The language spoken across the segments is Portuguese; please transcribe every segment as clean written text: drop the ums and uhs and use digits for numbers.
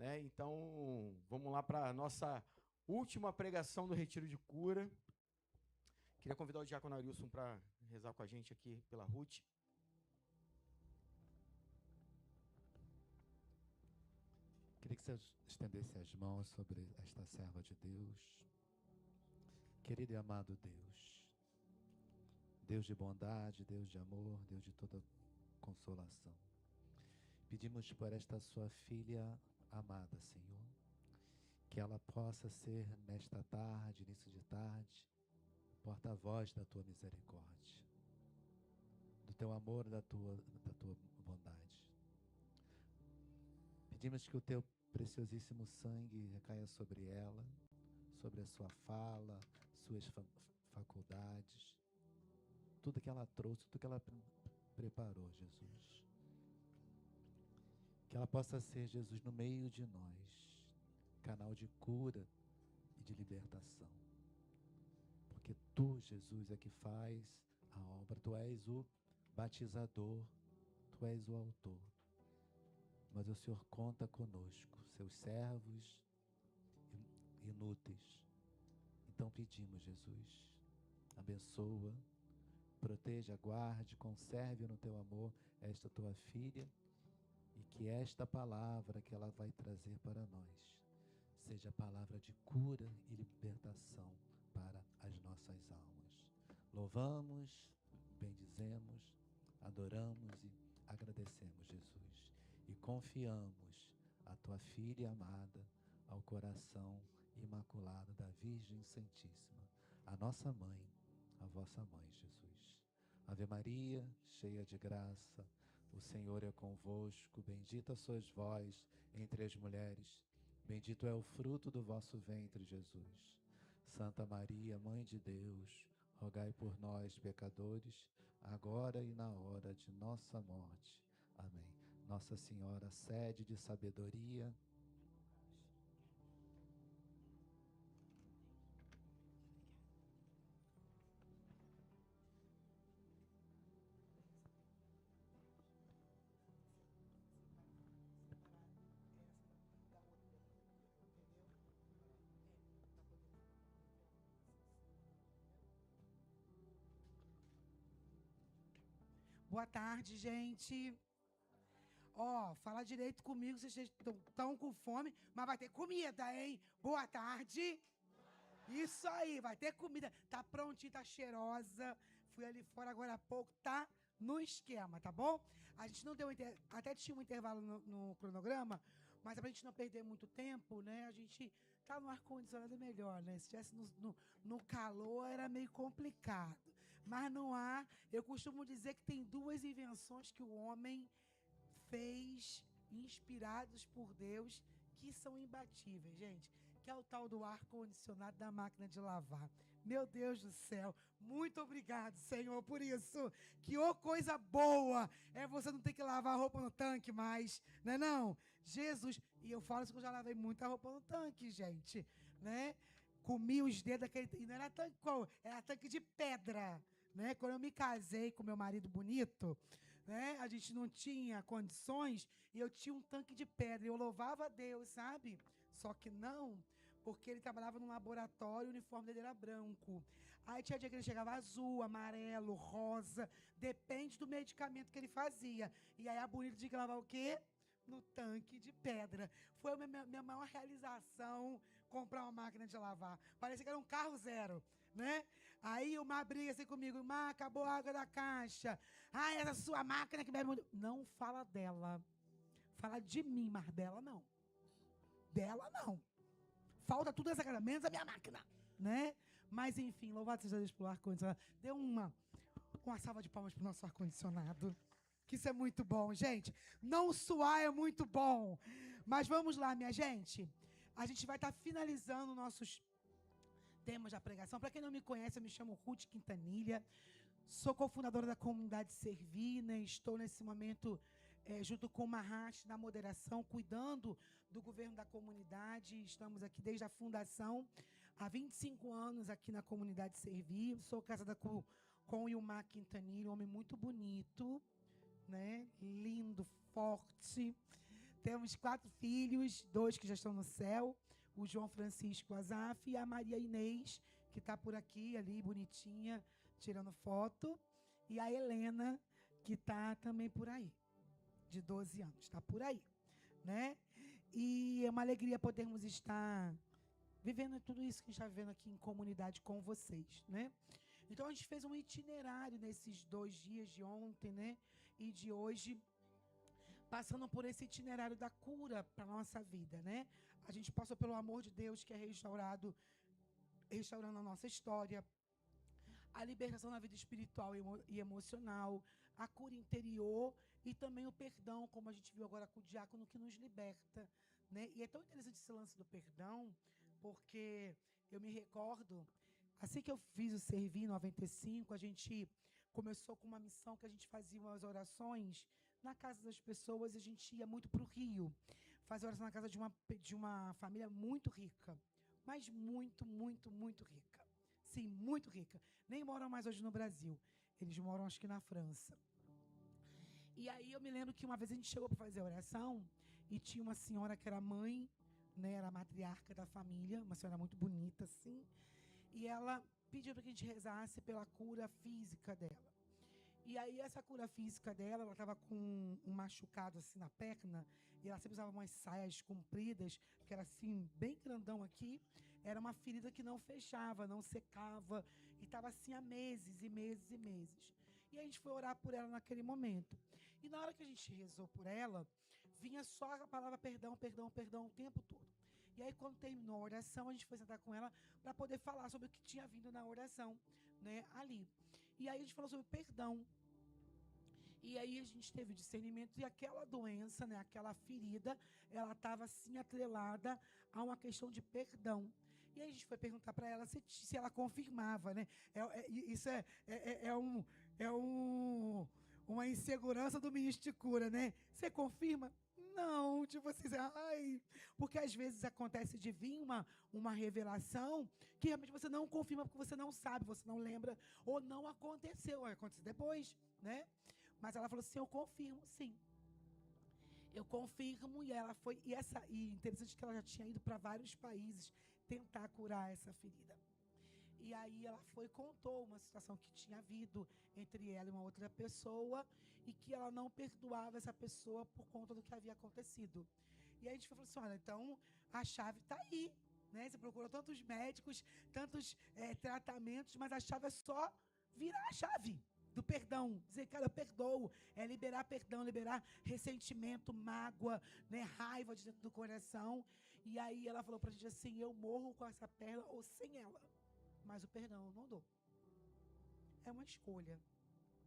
né? Então, vamos lá para a nossa última pregação do Retiro de Cura. Queria convidar o diácono Arilson para rezar com a gente aqui pela Ruth. Queria que você estendesse as mãos sobre esta serva de Deus. Querido e amado Deus, Deus de bondade, Deus de amor, Deus de toda consolação. Pedimos por esta sua filha amada, Senhor, que ela possa ser nesta tarde, início de tarde, porta-voz da tua misericórdia, do teu amor, da tua bondade. Pedimos que o teu preciosíssimo sangue recaia sobre ela, sobre a sua fala, suas faculdades, tudo que ela trouxe, tudo que ela preparou, Jesus. Que ela possa ser, Jesus, no meio de nós, canal de cura e de libertação. Porque tu, Jesus, é que faz a obra. Tu és o batizador, tu és o autor. Mas o Senhor conta conosco, seus servos inúteis. Então pedimos, Jesus, abençoa, proteja, guarde, conserve no teu amor esta tua filha, e que esta palavra que ela vai trazer para nós seja palavra de cura e libertação para as nossas almas. Louvamos, bendizemos, adoramos e agradecemos, Jesus, e confiamos a tua filha amada ao coração imaculado da Virgem Santíssima, a nossa mãe, a vossa mãe, Jesus. Ave Maria, cheia de graça, o Senhor é convosco, bendita sois vós entre as mulheres, bendito é o fruto do vosso ventre, Jesus. Santa Maria, Mãe de Deus, rogai por nós, pecadores, agora e na hora de nossa morte. Amém. Nossa Senhora, sede de sabedoria, Boa tarde, gente. Ó, fala direito comigo, vocês estão com fome, mas vai ter comida, hein? Boa tarde. Isso aí, vai ter comida. Tá prontinho, tá cheirosa. Fui ali fora agora há pouco, tá no esquema, tá bom? A gente não deu até tinha um intervalo no cronograma, mas pra gente não perder muito tempo, né? A gente tá no ar-condicionado melhor, né? Se estivesse no calor era meio complicado. Mas não há. Eu costumo dizer que tem duas invenções que o homem fez, inspirados por Deus, que são imbatíveis, gente, que é o tal do ar-condicionado da máquina de lavar. Meu Deus do céu, muito obrigado, Senhor, por isso. Que coisa boa é você não ter que lavar a roupa no tanque mais, né não? Jesus, e eu falo isso que eu já lavei muita roupa no tanque, gente, né? Comi os dedos daquele... E não era tanque qual? Era tanque de pedra, né? Quando eu me casei com meu marido bonito, né? A gente não tinha condições e eu tinha um tanque de pedra. E eu louvava a Deus, sabe? Só que não, porque ele trabalhava num laboratório e o uniforme dele era branco. Aí tinha dia que ele chegava azul, amarelo, rosa, depende do medicamento que ele fazia. E aí a bonita tinha que lavar o quê? No tanque de pedra. Foi a minha maior realização comprar uma máquina de lavar. Parecia que era um carro zero, né? Aí o Mar briga assim comigo. Mar, acabou a água da caixa. Ah, essa sua máquina que bebe muito. Não fala dela. Fala de mim, mas dela não. Dela não. Falta tudo essa cara, menos a minha máquina, né? Mas enfim, louvado seja Deus pelo ar-condicionado. Dê uma salva de palmas pro nosso ar-condicionado. Que isso é muito bom, gente. Não suar é muito bom. Mas vamos lá, minha gente. A gente vai estar finalizando nossos temas da pregação. Para quem não me conhece, eu me chamo Ruth Quintanilha. Sou cofundadora da comunidade Servir, né? Estou nesse momento junto com o Mahash na moderação, cuidando do governo da comunidade. Estamos aqui desde a fundação, há 25 anos aqui na comunidade Servir. Sou casada com o Ilmar Quintanilha, um homem muito bonito, né? Lindo, forte. Temos 4 filhos, 2 que já estão no céu, o João Francisco Azaf e a Maria Inês, que está por aqui, ali, bonitinha, tirando foto, e a Helena, que está também por aí, de 12 anos, está por aí, né? E é uma alegria podermos estar vivendo tudo isso que a gente está vivendo aqui em comunidade com vocês, né? Então, a gente fez um itinerário nesses 2 dias de ontem, né? E de hoje, passando por esse itinerário da cura para a nossa vida, né? A gente passou pelo amor de Deus, que é restaurando a nossa história, a libertação na vida espiritual e emocional, a cura interior e também o perdão, como a gente viu agora com o diácono, que nos liberta, né? E é tão interessante esse lance do perdão, porque eu me recordo, assim que eu fiz o Servir em 95, a gente começou com uma missão que a gente fazia umas orações na casa das pessoas e a gente ia muito para o Rio, fazer oração na casa de uma família muito rica, mas muito, muito, muito rica. Sim, muito rica. Nem moram mais hoje no Brasil. Eles moram, acho que, na França. E aí eu me lembro que uma vez a gente chegou para fazer a oração e tinha uma senhora que era mãe, né, era a matriarca da família, uma senhora muito bonita, assim, e ela pediu para que a gente rezasse pela cura física dela. E aí essa cura física dela, ela estava com um machucado assim na perna, e ela sempre usava umas saias compridas, que era assim, bem grandão aqui, era uma ferida que não fechava, não secava, e estava assim há meses e meses e meses. E a gente foi orar por ela naquele momento. E na hora que a gente rezou por ela, vinha só a palavra perdão, perdão, perdão o tempo todo. E aí, quando terminou a oração, a gente foi sentar com ela para poder falar sobre o que tinha vindo na oração, né, ali. E aí a gente falou sobre perdão. E aí a gente teve o discernimento e aquela doença, né, aquela ferida, ela estava assim atrelada a uma questão de perdão. E aí a gente foi perguntar para ela se ela confirmava, né? Isso uma insegurança do ministro de cura, né? Você confirma? Não, tipo assim, ai, porque às vezes acontece de vir uma revelação que realmente você não confirma porque você não sabe, você não lembra, ou não aconteceu, vai acontecer depois, né? Mas ela falou assim, eu confirmo, sim. Eu confirmo, e ela foi, e interessante que ela já tinha ido para vários países tentar curar essa ferida. E aí ela foi e contou uma situação que tinha havido entre ela e uma outra pessoa e que ela não perdoava essa pessoa por conta do que havia acontecido. E aí a gente falou assim, olha, então a chave está aí, né? Você procurou tantos médicos, tantos tratamentos, mas a chave é só virar a chave do perdão, dizer, cara, eu perdoo, é liberar perdão, liberar ressentimento, mágoa, né, raiva de dentro do coração. E aí ela falou pra gente assim, eu morro com essa perna ou sem ela, mas o perdão eu não dou. É uma escolha,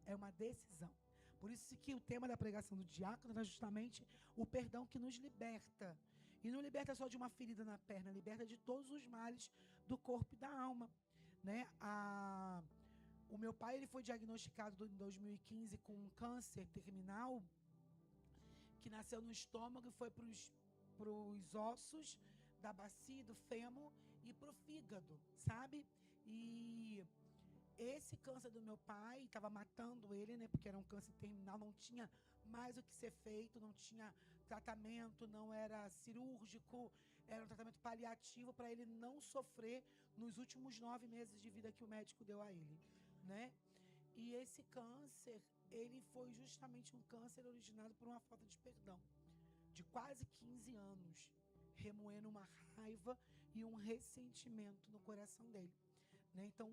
é uma decisão. Por isso que o tema da pregação do diácono era justamente o perdão que nos liberta. E não liberta só de uma ferida na perna, liberta de todos os males do corpo e da alma, né? O meu pai, ele foi diagnosticado em 2015 com um câncer terminal que nasceu no estômago e foi para os ossos da bacia, do fêmur e para o fígado, sabe? E esse câncer do meu pai estava matando ele, né? Porque era um câncer terminal, não tinha mais o que ser feito, não tinha tratamento, não era cirúrgico, era um tratamento paliativo para ele não sofrer nos últimos 9 meses de vida que o médico deu a ele, né? E esse câncer, ele foi justamente um câncer originado por uma falta de perdão, de quase 15 anos, remoendo uma raiva e um ressentimento no coração dele, né? Então,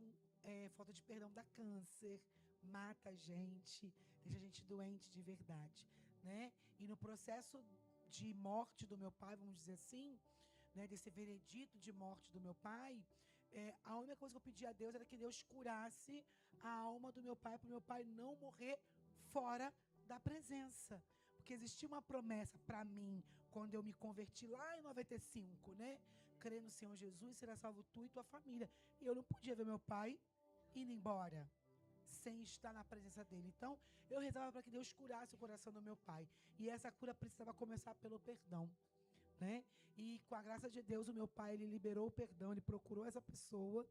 falta de perdão dá câncer, mata a gente, deixa a gente doente de verdade, né? E no processo de morte do meu pai, vamos dizer assim, né, desse veredito de morte do meu pai, a única coisa que eu pedi a Deus era que Deus curasse a alma do meu pai, para o meu pai não morrer fora da presença. Porque existia uma promessa para mim, quando eu me converti lá em 95, né? Crer no Senhor Jesus, será salvo tu e tua família. E eu não podia ver meu pai indo embora sem estar na presença dele. Então, eu rezava para que Deus curasse o coração do meu pai. E essa cura precisava começar pelo perdão, né? E com a graça de Deus, o meu pai, ele liberou o perdão, ele procurou essa pessoa,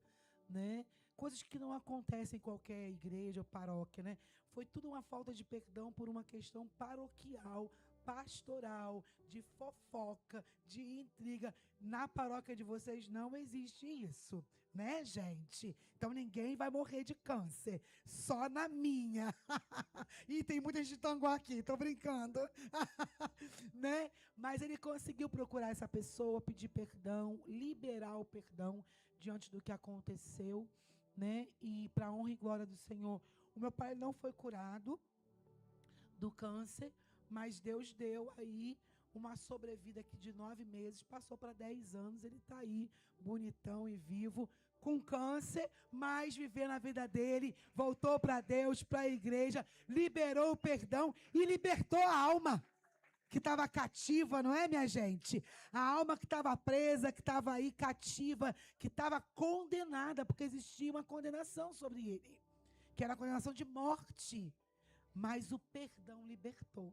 né? Coisas que não acontecem em qualquer igreja ou paróquia, né? Foi tudo uma falta de perdão por uma questão paroquial pastoral, de fofoca, de intriga. Na paróquia de vocês não existe isso, né, gente? Então ninguém vai morrer de câncer, só na minha. E tem muita gente de Tanguá aqui, tô brincando. Né? Mas ele conseguiu procurar essa pessoa, pedir perdão, liberar o perdão diante do que aconteceu, né? E para a honra e glória do Senhor, o meu pai não foi curado do câncer, mas Deus deu aí uma sobrevida aqui de 9 meses, passou para 10 anos, ele está aí, bonitão e vivo, com câncer, mas vivendo a vida dele, voltou para Deus, para a igreja, liberou o perdão e libertou a alma que estava cativa, não é, minha gente? A alma que estava presa, que estava aí cativa, que estava condenada, porque existia uma condenação sobre ele, que era a condenação de morte, mas o perdão libertou,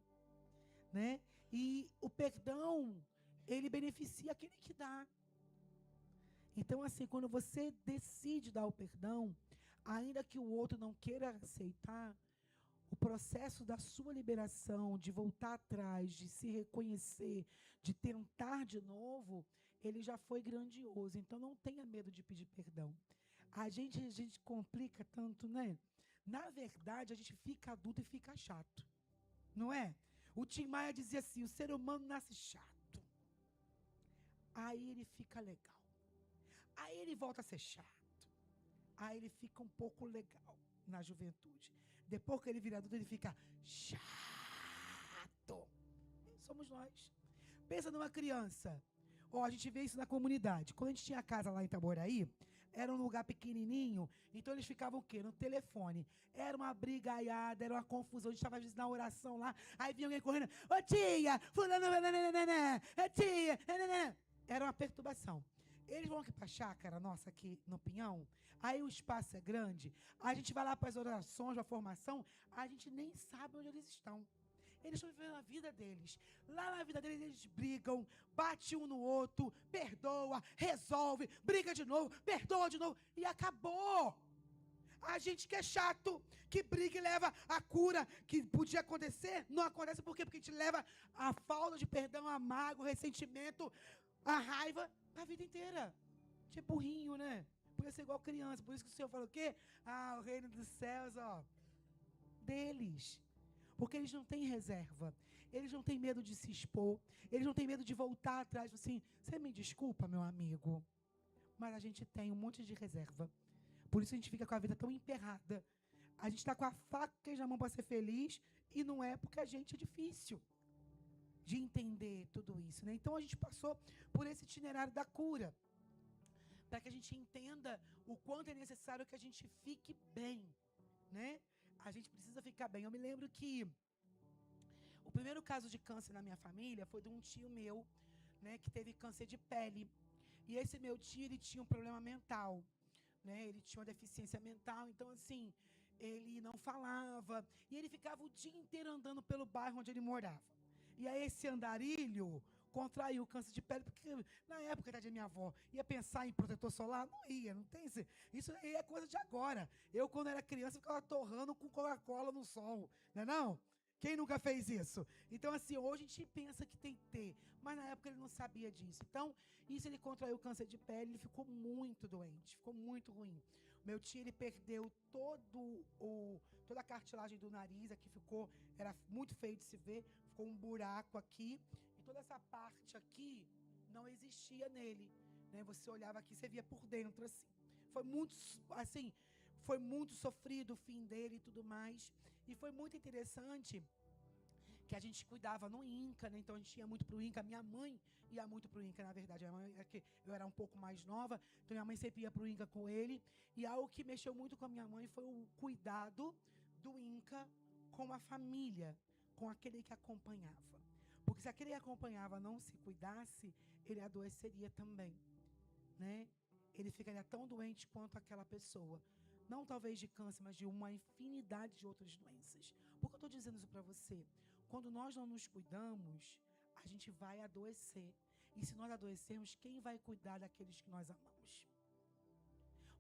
né? E o perdão, ele beneficia aquele que dá. Então, assim, quando você decide dar o perdão, ainda que o outro não queira aceitar, o processo da sua liberação, de voltar atrás, de se reconhecer, de tentar de novo, ele já foi grandioso. Então, não tenha medo de pedir perdão. A gente complica tanto, né? Na verdade, a gente fica adulto e fica chato, não é? O Tim Maia dizia assim, o ser humano nasce chato. Aí ele fica legal. Aí ele volta a ser chato. Aí ele fica um pouco legal na juventude. Depois que ele vira adulto, ele fica chato. Somos nós. Pensa numa criança. Ó, a gente vê isso na comunidade. Quando a gente tinha casa lá em Itaboraí, era um lugar pequenininho, então eles ficavam o quê? No telefone. Era uma brigaiada, era uma confusão. A gente estava às vezes na oração lá, aí vinha alguém correndo, ô tia, fulano, ô tia, era uma perturbação. Eles vão aqui para a chácara, nossa, aqui no Pinhão, aí o espaço é grande, a gente vai lá para as orações, a formação, a gente nem sabe onde eles estão. Eles estão vivendo a vida deles. Lá na vida deles, eles brigam, bate um no outro, perdoa, resolve, briga de novo, perdoa de novo, e acabou. A gente que é chato, que briga e leva a cura que podia acontecer, não acontece por quê? Porque a gente leva a falta de perdão, a mágoa, o ressentimento, a raiva a vida inteira. A gente é burrinho, né? Podia ser igual criança. Por isso que o Senhor falou o quê? Ah, o reino dos céus, ó, deles. Porque eles não têm reserva. Eles não têm medo de se expor. Eles não têm medo de voltar atrás. Assim, você me desculpa, meu amigo, mas a gente tem um monte de reserva. Por isso a gente fica com a vida tão emperrada. A gente está com a faca na mão para ser feliz e não é porque a gente é difícil de entender tudo isso, né? Então a gente passou por esse itinerário da cura, para que a gente entenda o quanto é necessário que a gente fique bem, né? A gente precisa ficar bem. Eu me lembro que o primeiro caso de câncer na minha família foi de um tio meu, né, que teve câncer de pele. E esse meu tio, ele tinha um problema mental, né? Ele tinha uma deficiência mental, então assim, ele não falava e ele ficava o dia inteiro andando pelo bairro onde ele morava. E aí esse andarilho contraiu o câncer de pele, porque na época da minha avó ia pensar em protetor solar, não ia, não tem isso aí é coisa de agora. Eu, quando era criança, ficava torrando com Coca-Cola no sol, não é não? Quem nunca fez isso? Então, assim, hoje a gente pensa que tem que ter, mas na época ele não sabia disso. Então, isso ele contraiu câncer de pele, ele ficou muito doente, ficou muito ruim. Meu tio, ele perdeu toda a cartilagem do nariz, aqui ficou, era muito feio de se ver, ficou um buraco aqui, e toda essa parte aqui não existia nele, né? Você olhava aqui, você via por dentro, assim, foi muito sofrido o fim dele e tudo mais, e foi muito interessante que a gente cuidava no INCA, né? Então a gente ia muito pro INCA, minha mãe ia muito pro INCA, na verdade, eu era um pouco mais nova, então minha mãe sempre ia pro INCA com ele, e algo que mexeu muito com a minha mãe foi o cuidado do INCA com a família, com aquele que acompanhava. Porque se aquele que acompanhava não se cuidasse, ele adoeceria também, né? Ele ficaria tão doente quanto aquela pessoa. Não talvez de câncer, mas de uma infinidade de outras doenças. Por que eu estou dizendo isso para você? Quando nós não nos cuidamos, a gente vai adoecer. E se nós adoecermos, quem vai cuidar daqueles que nós amamos?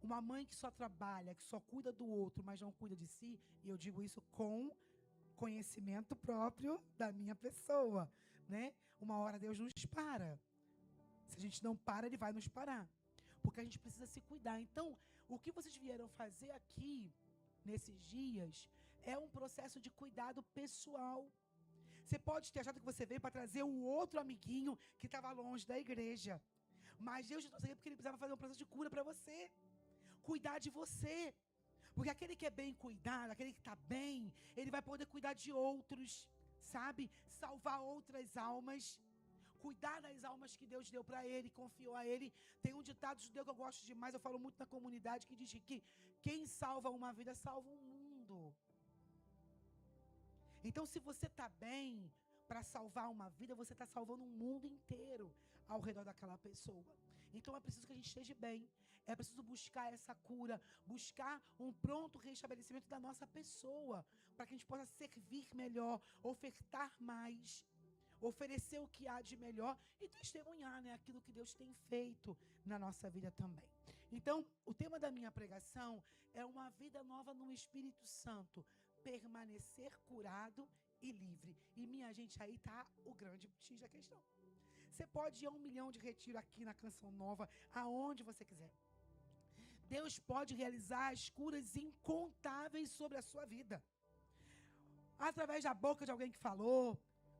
Uma mãe que só trabalha, que só cuida do outro, mas não cuida de si, e eu digo isso com conhecimento próprio da minha pessoa, né? Uma hora Deus nos para. Se a gente não para, Ele vai nos parar. Porque a gente precisa se cuidar. Então, o que vocês vieram fazer aqui, nesses dias, é um processo de cuidado pessoal. Você pode ter achado que você veio para trazer o outro amiguinho que estava longe da igreja. Mas Deus te trouxe aqui porque Ele precisava fazer um processo de cura para você. Cuidar de você. Porque aquele que é bem cuidado, aquele que está bem, ele vai poder cuidar de outros, sabe? Salvar outras almas. Cuidar das almas que Deus deu para ele, confiou a ele. Tem um ditado judeu que eu gosto demais, eu falo muito na comunidade, que diz que quem salva uma vida, salva um mundo. Então, se você está bem para salvar uma vida, você está salvando um mundo inteiro ao redor daquela pessoa. Então, é preciso que a gente esteja bem. É preciso buscar essa cura, buscar um pronto restabelecimento da nossa pessoa, para que a gente possa servir melhor, ofertar mais, oferecer o que há de melhor e testemunhar, né, aquilo que Deus tem feito na nossa vida também. Então, o tema da minha pregação é uma vida nova no Espírito Santo, permanecer curado e livre. E minha gente, aí tá o grande X da questão. Você pode ir a 1 milhão de retiro aqui na Canção Nova, aonde você quiser. Deus pode realizar as curas incontáveis sobre a sua vida. Através da boca de alguém que falou,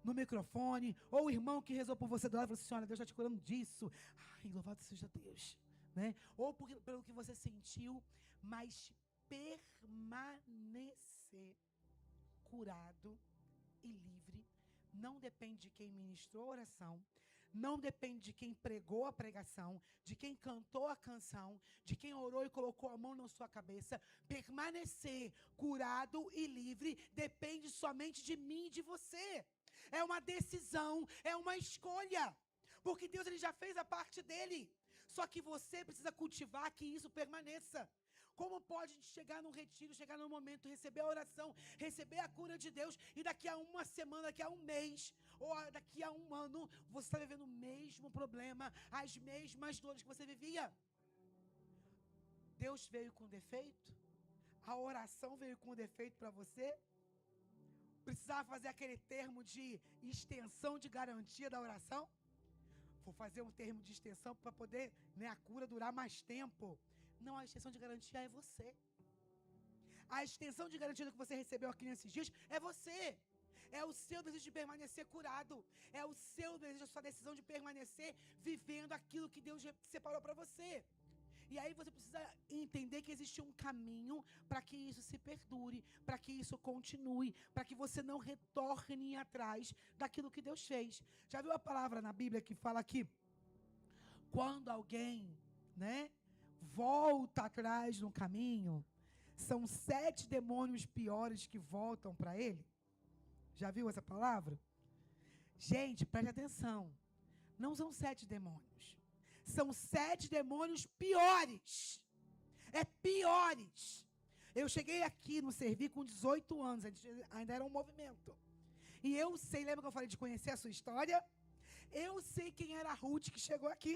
no microfone, ou o irmão que rezou por você do lado e falou assim: olha, Deus está te curando disso. Ai, louvado seja Deus. Né? Ou pelo que você sentiu, mas permanecer curado e livre não depende de quem ministrou a oração, não depende de quem pregou a pregação, de quem cantou a canção, de quem orou e colocou a mão na sua cabeça. Permanecer curado e livre depende somente de mim e de você. É uma decisão, é uma escolha. Porque Deus ele já fez a parte dele. Só que você precisa cultivar que isso permaneça. Como pode chegar num retiro, chegar num momento, receber a oração, receber a cura de Deus, e daqui a uma semana, daqui a um mês, ou daqui a um ano, você está vivendo o mesmo problema, as mesmas dores que você vivia? Deus veio com defeito? A oração veio com defeito para você? Precisava fazer aquele termo de extensão de garantia da oração? Vou fazer um termo de extensão para poder, né, a cura durar mais tempo. Não, a extensão de garantia é você. A extensão de garantia que você recebeu aqui nesses dias é você. É o seu desejo de permanecer curado. É o seu desejo, a sua decisão de permanecer vivendo aquilo que Deus separou para você. E aí você precisa entender que existe um caminho para que isso se perdure, para que isso continue, para que você não retorne atrás daquilo que Deus fez. Já viu a palavra na Bíblia que fala que quando alguém, né, volta atrás no caminho, são 7 demônios piores que voltam para ele? Já viu essa palavra? Gente, preste atenção. Não são 7 demônios. São 7 demônios piores. É piores. Eu cheguei aqui no Servir com 18 anos, ainda era um movimento. E eu sei, lembra que eu falei de conhecer a sua história? Eu sei quem era a Ruth que chegou aqui.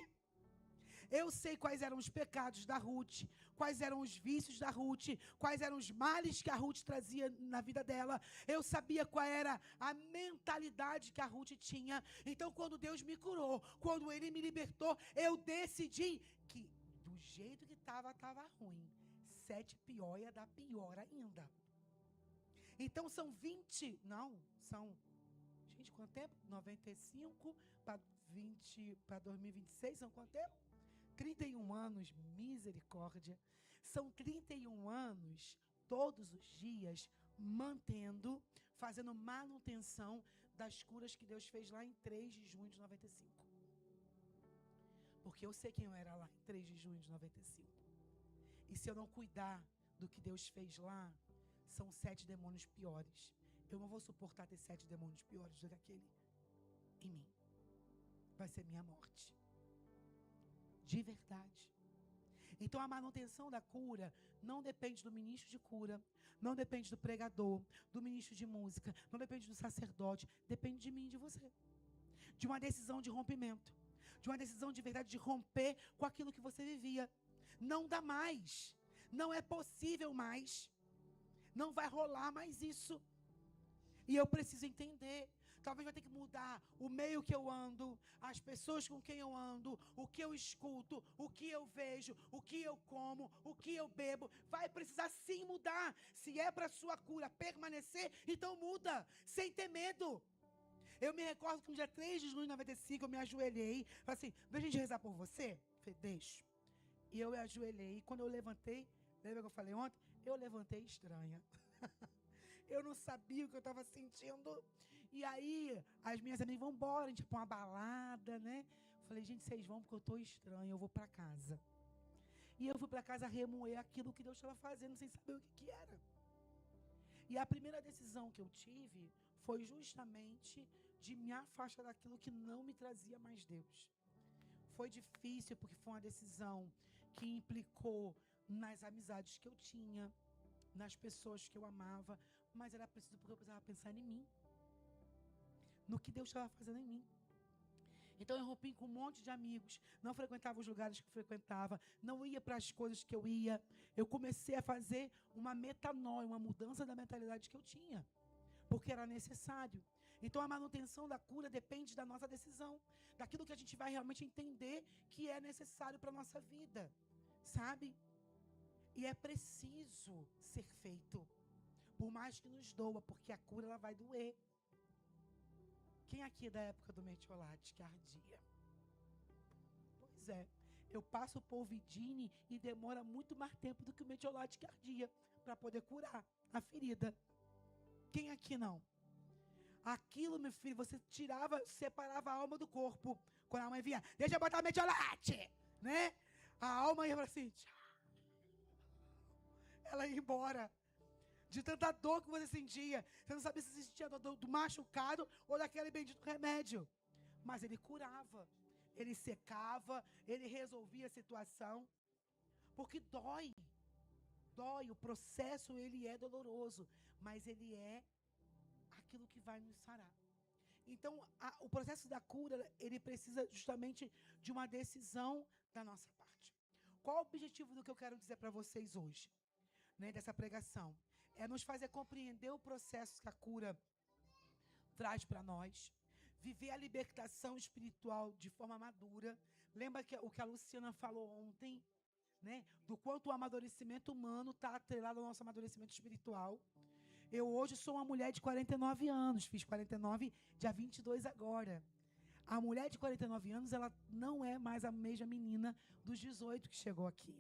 Eu sei quais eram os pecados da Ruth, quais eram os vícios da Ruth, quais eram os males que a Ruth trazia na vida dela. Eu sabia qual era a mentalidade que a Ruth tinha. Então, quando Deus me curou, quando Ele me libertou, eu decidi que do jeito que estava ruim. 7 pior ia dar pior ainda. Então, são 20, não, são... Gente, quanto tempo? 95 para 2026, são quanto tempo? 31 anos, misericórdia. São 31 anos, todos os dias, fazendo manutenção das curas que Deus fez lá em 3 de junho de 95. Porque eu sei quem eu era lá em 3 de junho de 95. E se eu não cuidar do que Deus fez lá, são 7 demônios piores. Eu não vou suportar ter 7 demônios piores do que aquele em mim. Vai ser minha morte. De verdade. Então a manutenção da cura não depende do ministro de cura, não depende do pregador, do ministro de música, não depende do sacerdote, depende de mim e de você. De uma decisão de rompimento, de uma decisão de verdade de romper com aquilo que você vivia. Não dá mais, não é possível mais, não vai rolar mais isso. E eu preciso entender. Talvez vai ter que mudar o meio que eu ando, as pessoas com quem eu ando, o que eu escuto, o que eu vejo, o que eu como, o que eu bebo. Vai precisar sim mudar. Se é para a sua cura permanecer, então muda, sem ter medo. Eu me recordo que no dia 3 de junho de 95, eu me ajoelhei. Falei assim, deixa a gente rezar por você? Falei, deixa. E eu me ajoelhei. E quando eu levantei, lembra que eu falei ontem? Eu levantei estranha. Eu não sabia o que eu estava sentindo. E aí, as minhas amigas vão embora, a gente vai pra uma balada, né? Falei, gente, vocês vão porque eu tô estranha, eu vou para casa. E eu fui para casa remoer aquilo que Deus estava fazendo, sem saber o que era. E a primeira decisão que eu tive foi justamente de me afastar daquilo que não me trazia mais Deus. Foi difícil porque foi uma decisão que implicou nas amizades que eu tinha, nas pessoas que eu amava, mas era preciso porque eu precisava pensar em mim, no que Deus estava fazendo em mim. Então eu rompi com um monte de amigos, não frequentava os lugares que eu frequentava, não ia para as coisas que eu ia. Eu comecei a fazer uma metanoia, uma mudança da mentalidade que eu tinha, porque era necessário. Então a manutenção da cura depende da nossa decisão, daquilo que a gente vai realmente entender que é necessário para a nossa vida, sabe? E é preciso ser feito, por mais que nos doa, porque a cura ela vai doer. Quem aqui é da época do metiolate que ardia? Pois é, eu passo por Vidine e demora muito mais tempo do que o metiolate que ardia para poder curar a ferida. Quem aqui não? Aquilo, meu filho, você tirava, separava a alma do corpo. Quando a mãe vinha, deixa eu botar metiolate, né? A alma ia assim, ela ia embora. De tanta dor que você sentia. Você não sabia se você sentia dor do machucado ou daquele bendito remédio. Mas ele curava. Ele secava. Ele resolvia a situação. Porque dói. Dói. O processo, ele é doloroso. Mas ele é aquilo que vai nos sarar. Então, o processo da cura, ele precisa justamente de uma decisão da nossa parte. Qual o objetivo do que eu quero dizer para vocês hoje? Né, dessa pregação? É nos fazer compreender o processo que a cura traz para nós, viver a libertação espiritual de forma madura. Lembra que o que a Luciana falou ontem, né? Do quanto o amadurecimento humano está atrelado ao nosso amadurecimento espiritual. Eu hoje sou uma mulher de 49 anos, fiz 49, dia 22 agora. A mulher de 49 anos, ela não é mais a mesma menina dos 18 que chegou aqui.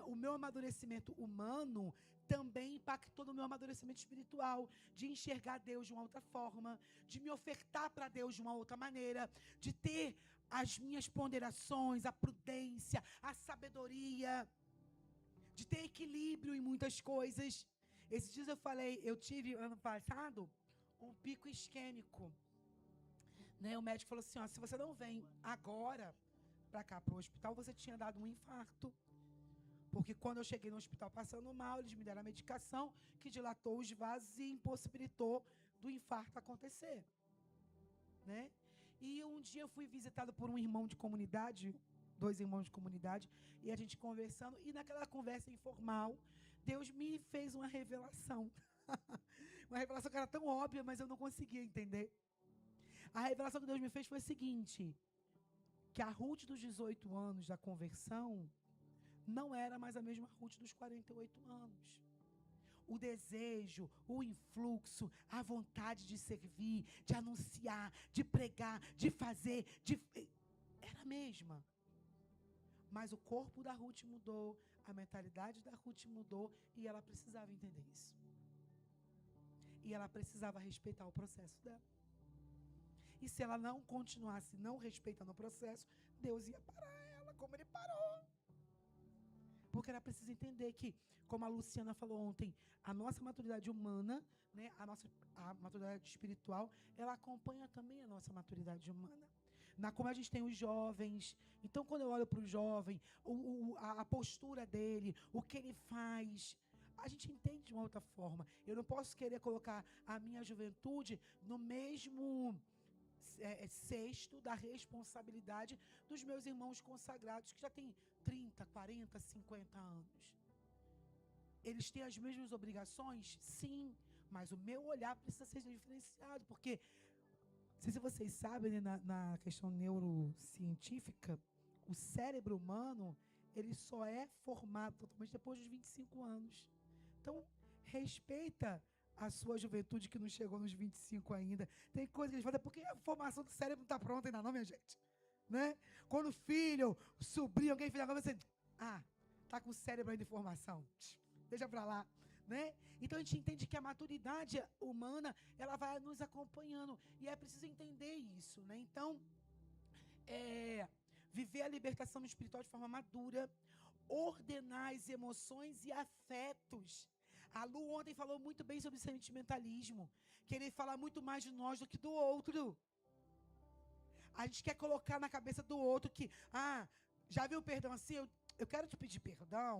O meu amadurecimento humano também impactou no meu amadurecimento espiritual, de enxergar Deus de uma outra forma, de me ofertar para Deus de uma outra maneira, de ter as minhas ponderações, a prudência, a sabedoria, de ter equilíbrio em muitas coisas. Esses dias eu tive ano passado um pico isquêmico, né? O médico falou assim, ó, se você não vem agora para cá, para o hospital, você tinha dado um infarto. Porque quando eu cheguei no hospital passando mal, eles me deram a medicação que dilatou os vasos e impossibilitou do infarto acontecer, né? E um dia eu fui visitado por um irmão de comunidade, 2 irmãos de comunidade, e a gente conversando, e naquela conversa informal, Deus me fez uma revelação. Uma revelação que era tão óbvia, mas eu não conseguia entender. A revelação que Deus me fez foi a seguinte, que a Ruth dos 18 anos da conversão não era mais a mesma Ruth dos 48 anos. O desejo, o influxo, a vontade de servir, de anunciar, de pregar, de fazer, era a mesma. Mas o corpo da Ruth mudou, a mentalidade da Ruth mudou e ela precisava entender isso. E ela precisava respeitar o processo dela. E se ela não continuasse não respeitando o processo, Deus ia parar ela, como ele parou. Porque ela precisa entender que, como a Luciana falou ontem, a nossa maturidade humana, né, a maturidade espiritual, ela acompanha também a nossa maturidade humana. Como a gente tem os jovens, então quando eu olho para o jovem, a postura dele, o que ele faz, a gente entende de uma outra forma. Eu não posso querer colocar a minha juventude no mesmo cesto da responsabilidade dos meus irmãos consagrados, que já têm 30, 40, 50 anos. Eles têm as mesmas obrigações? Sim, Mas o meu olhar precisa ser diferenciado, porque, não sei se vocês sabem, né, na questão neurocientífica, o cérebro humano, ele só é formado totalmente depois dos 25 anos. Então, respeita a sua juventude que não chegou nos 25 ainda. Tem coisa que eles falam, porque a formação do cérebro não está pronta ainda não, minha gente. Né? Quando o filho, o sobrinho, alguém fizer agora, você... tá com o cérebro ainda em formação. Deixa pra lá. Né? Então, a gente entende que a maturidade humana, ela vai nos acompanhando. E é preciso entender isso. Né? Então, viver a libertação espiritual de forma madura, ordenar as emoções e afetos. A Lu ontem falou muito bem sobre sentimentalismo, querer falar muito mais de nós do que do outro. A gente quer colocar na cabeça do outro que, já viu o perdão assim? Eu quero te pedir perdão,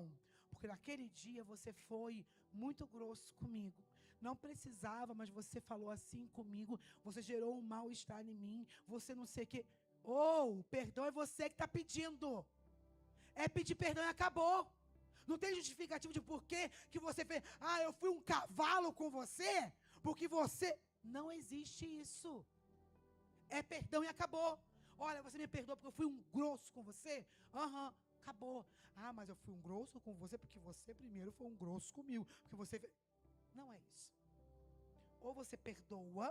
porque naquele dia você foi muito grosso comigo. Não precisava, mas você falou assim comigo, você gerou um mal-estar em mim, você não sei o quê. O perdão é você que está pedindo. É pedir perdão e acabou. Não tem justificativo de porquê que você fez. Eu fui um cavalo com você, porque você... Não existe isso. É perdão e acabou. Olha, você me perdoa porque eu fui um grosso com você? Acabou. Mas eu fui um grosso com você porque você primeiro foi um grosso comigo. Porque você... Não é isso. Ou você perdoa,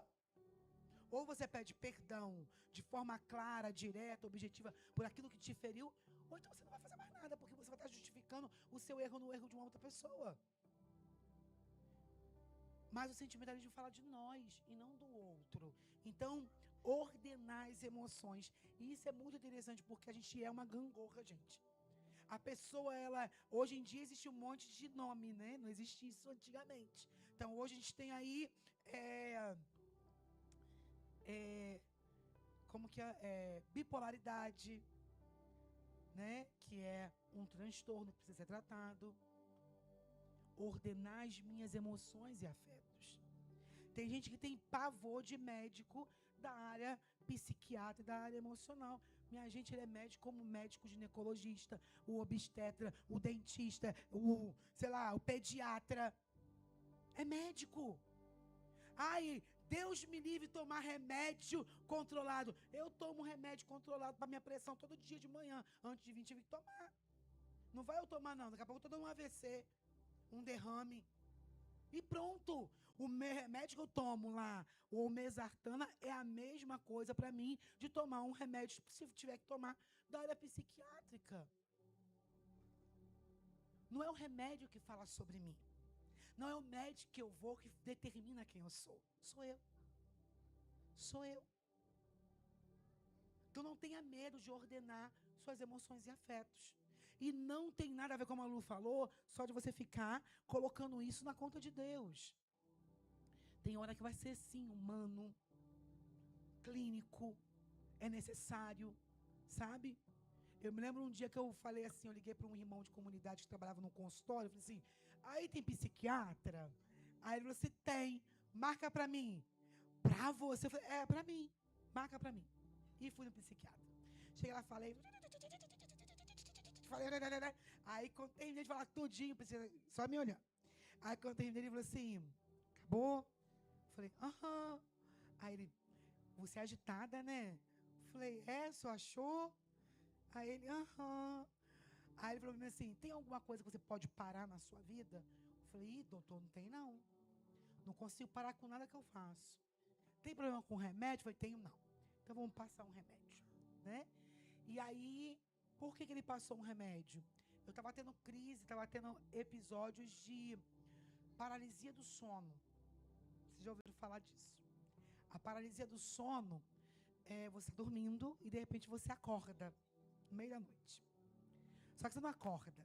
ou você pede perdão de forma clara, direta, objetiva, por aquilo que te feriu, ou então você não vai fazer mais nada, porque você vai estar justificando o seu erro no erro de uma outra pessoa. Mas o sentimentalismo fala de nós e não do outro. Então, ordenar as emoções. E isso é muito interessante, porque a gente é uma gangorra, gente. A pessoa, hoje em dia existe um monte de nome, né? Não existia isso antigamente. Então, hoje a gente tem aí... bipolaridade, né? Que é um transtorno que precisa ser tratado. Ordenar as minhas emoções e afetos. Tem gente que tem pavor de médico da área psiquiatra, da área emocional. Minha gente, ele é médico como médico ginecologista, o obstetra, o dentista, o pediatra. É médico. Deus me livre de tomar remédio controlado. Eu tomo remédio controlado para minha pressão todo dia de manhã. Antes de vir, tive que tomar. Não vai eu tomar, não. Daqui a pouco eu tô dando um AVC, um derrame. E pronto. O remédio que eu tomo lá, o mesartana, é a mesma coisa para mim de tomar um remédio, se tiver que tomar, da área psiquiátrica. Não é o remédio que fala sobre mim. Não é o médico que eu vou que determina quem eu sou. Sou eu. Sou eu. Então não tenha medo de ordenar suas emoções e afetos. E não tem nada a ver, como a Lu falou, só de você ficar colocando isso na conta de Deus. Tem hora que vai ser, sim, humano, clínico, é necessário, sabe? Eu me lembro um dia que eu falei assim, eu liguei para um irmão de comunidade que trabalhava num consultório, eu falei assim, aí tem psiquiatra? Aí ele falou assim, tem, marca para mim. Para você? Eu falei, para mim, marca para mim. E fui no psiquiatra. Cheguei lá, falei, aí quando terminei de falar tudinho, só me olhando. Aí quando terminei, ele falou assim, acabou? Falei, Aí ele, você é agitada, né? Falei, só achou? Aí ele, Aí ele falou assim, tem alguma coisa que você pode parar na sua vida? Falei, doutor, não tem não. Não consigo parar com nada que eu faço. Tem problema com remédio? Falei, tenho não. Então vamos passar um remédio, né? E aí, por que ele passou um remédio? Eu estava tendo crise, estava tendo episódios de paralisia do sono. Vocês já ouviram falar disso? A paralisia do sono é você dormindo e de repente você acorda no meio da noite. Só que você não acorda.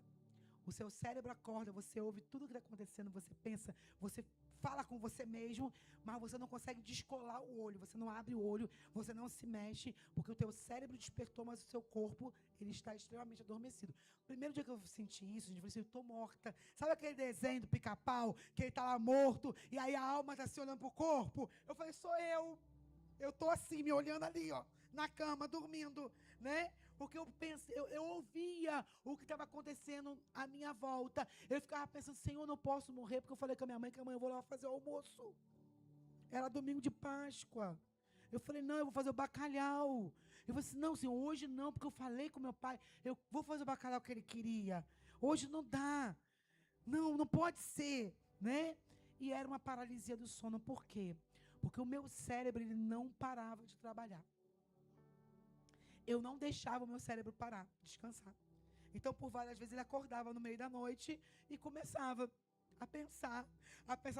O seu cérebro acorda, você ouve tudo o que está acontecendo, você pensa, você fala com você mesmo, mas você não consegue descolar o olho, você não abre o olho, você não se mexe, porque o teu cérebro despertou, mas o seu corpo, ele está extremamente adormecido. O primeiro dia que eu senti isso, gente, eu falei assim, eu tô morta. Sabe aquele desenho do Pica-Pau, que ele tá lá morto, e aí a alma tá se olhando pro corpo? Eu falei, sou eu. Eu tô assim, me olhando ali, ó, na cama, dormindo, né? Porque eu ouvia o que estava acontecendo à minha volta. Eu ficava pensando, Senhor, eu não posso morrer, porque eu falei com a minha mãe que amanhã eu vou lá fazer o almoço. Era domingo de Páscoa. Eu falei, não, eu vou fazer o bacalhau. Eu falei assim, não, Senhor, hoje não, porque eu falei com meu pai, eu vou fazer o bacalhau que ele queria. Hoje não dá. Não pode ser, né? E era uma paralisia do sono. Por quê? Porque o meu cérebro, ele não parava de trabalhar. Eu não deixava o meu cérebro parar, descansar. Então, por várias vezes, ele acordava no meio da noite e começava a pensar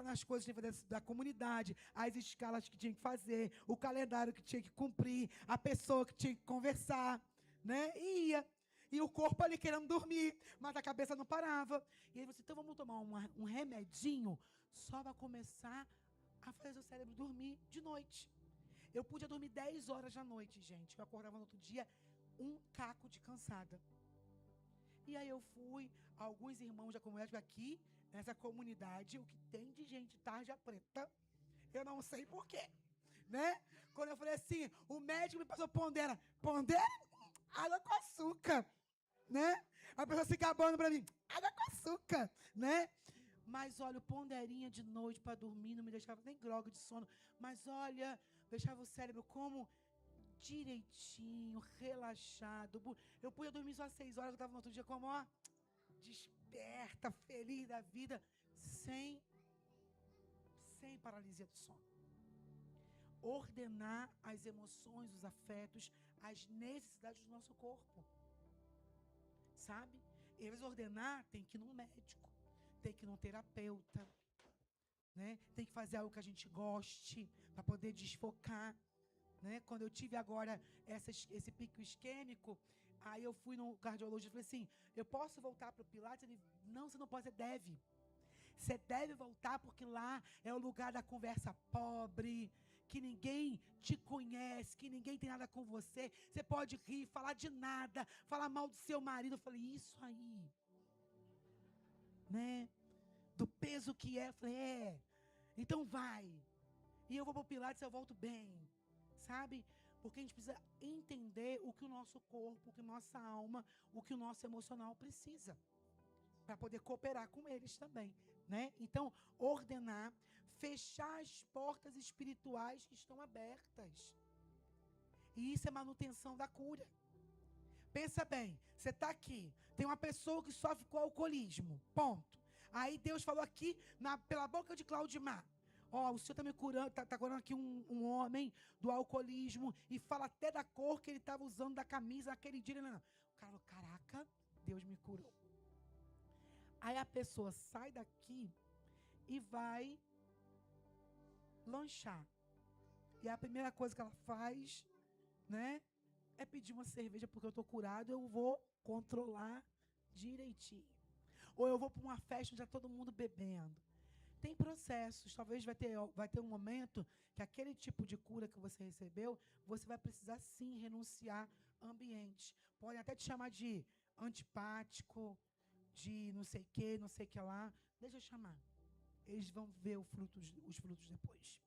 nas coisas que tinha que fazer da comunidade, as escalas que tinha que fazer, o calendário que tinha que cumprir, a pessoa que tinha que conversar, né? E ia. E o corpo ali querendo dormir, mas a cabeça não parava. E aí você, então vamos tomar um remedinho só para começar a fazer o cérebro dormir de noite. Eu podia dormir 10 horas da noite, gente. Eu acordava no outro dia um caco de cansada. E aí eu fui, alguns irmãos da comunidade aqui, nessa comunidade, o que tem de gente tarja preta, eu não sei porquê, né? Quando eu falei assim, o médico me passou Pondera. Pondera? Água com açúcar, né? A pessoa se gabando pra mim, água com açúcar, né? Mas olha, o Ponderinha de noite para dormir, não me deixava nem grog de sono, mas olha, deixava o cérebro como direitinho, relaxado. Eu podia dormir só 6 horas, eu estava no outro dia como, ó, desperta, feliz da vida, sem paralisia do sono. Ordenar as emoções, os afetos, as necessidades do nosso corpo. Sabe? E às vezes ordenar tem que ir num médico, tem que ir num terapeuta, né? Tem que fazer algo que a gente goste para poder desfocar. Né? Quando eu tive agora esse pico isquêmico, aí eu fui no cardiologista e falei assim, eu posso voltar para o Pilates? Ele, não, você não pode, você deve. Você deve voltar porque lá é o lugar da conversa pobre, que ninguém te conhece, que ninguém tem nada com você. Você pode rir, falar de nada, falar mal do seu marido. Eu falei, isso aí. Né? Do peso que é. Eu falei, então vai. E eu vou para o Pilates e eu volto bem. Sabe? Porque a gente precisa entender o que o nosso corpo, o que a nossa alma, o que o nosso emocional precisa. Para poder cooperar com eles também. Né? Então, ordenar, fechar as portas espirituais que estão abertas. E isso é manutenção da cura. Pensa bem, você está aqui, tem uma pessoa que sofre com alcoolismo, ponto. Aí Deus falou aqui, pela boca de Claudimar, ó, o Senhor está me curando, está curando aqui um homem do alcoolismo e fala até da cor que ele estava usando da camisa naquele dia. Não. O cara falou, caraca, Deus me curou. Aí a pessoa sai daqui e vai lanchar. E a primeira coisa que ela faz, né, é pedir uma cerveja porque eu estou curado, eu vou controlar direitinho. Ou eu vou para uma festa onde está todo mundo bebendo. Tem processos, talvez vai ter um momento que aquele tipo de cura que você recebeu, você vai precisar sim renunciar a ambientes. Podem até te chamar de antipático, de não sei o que lá. Deixa eu chamar. Eles vão ver os frutos depois.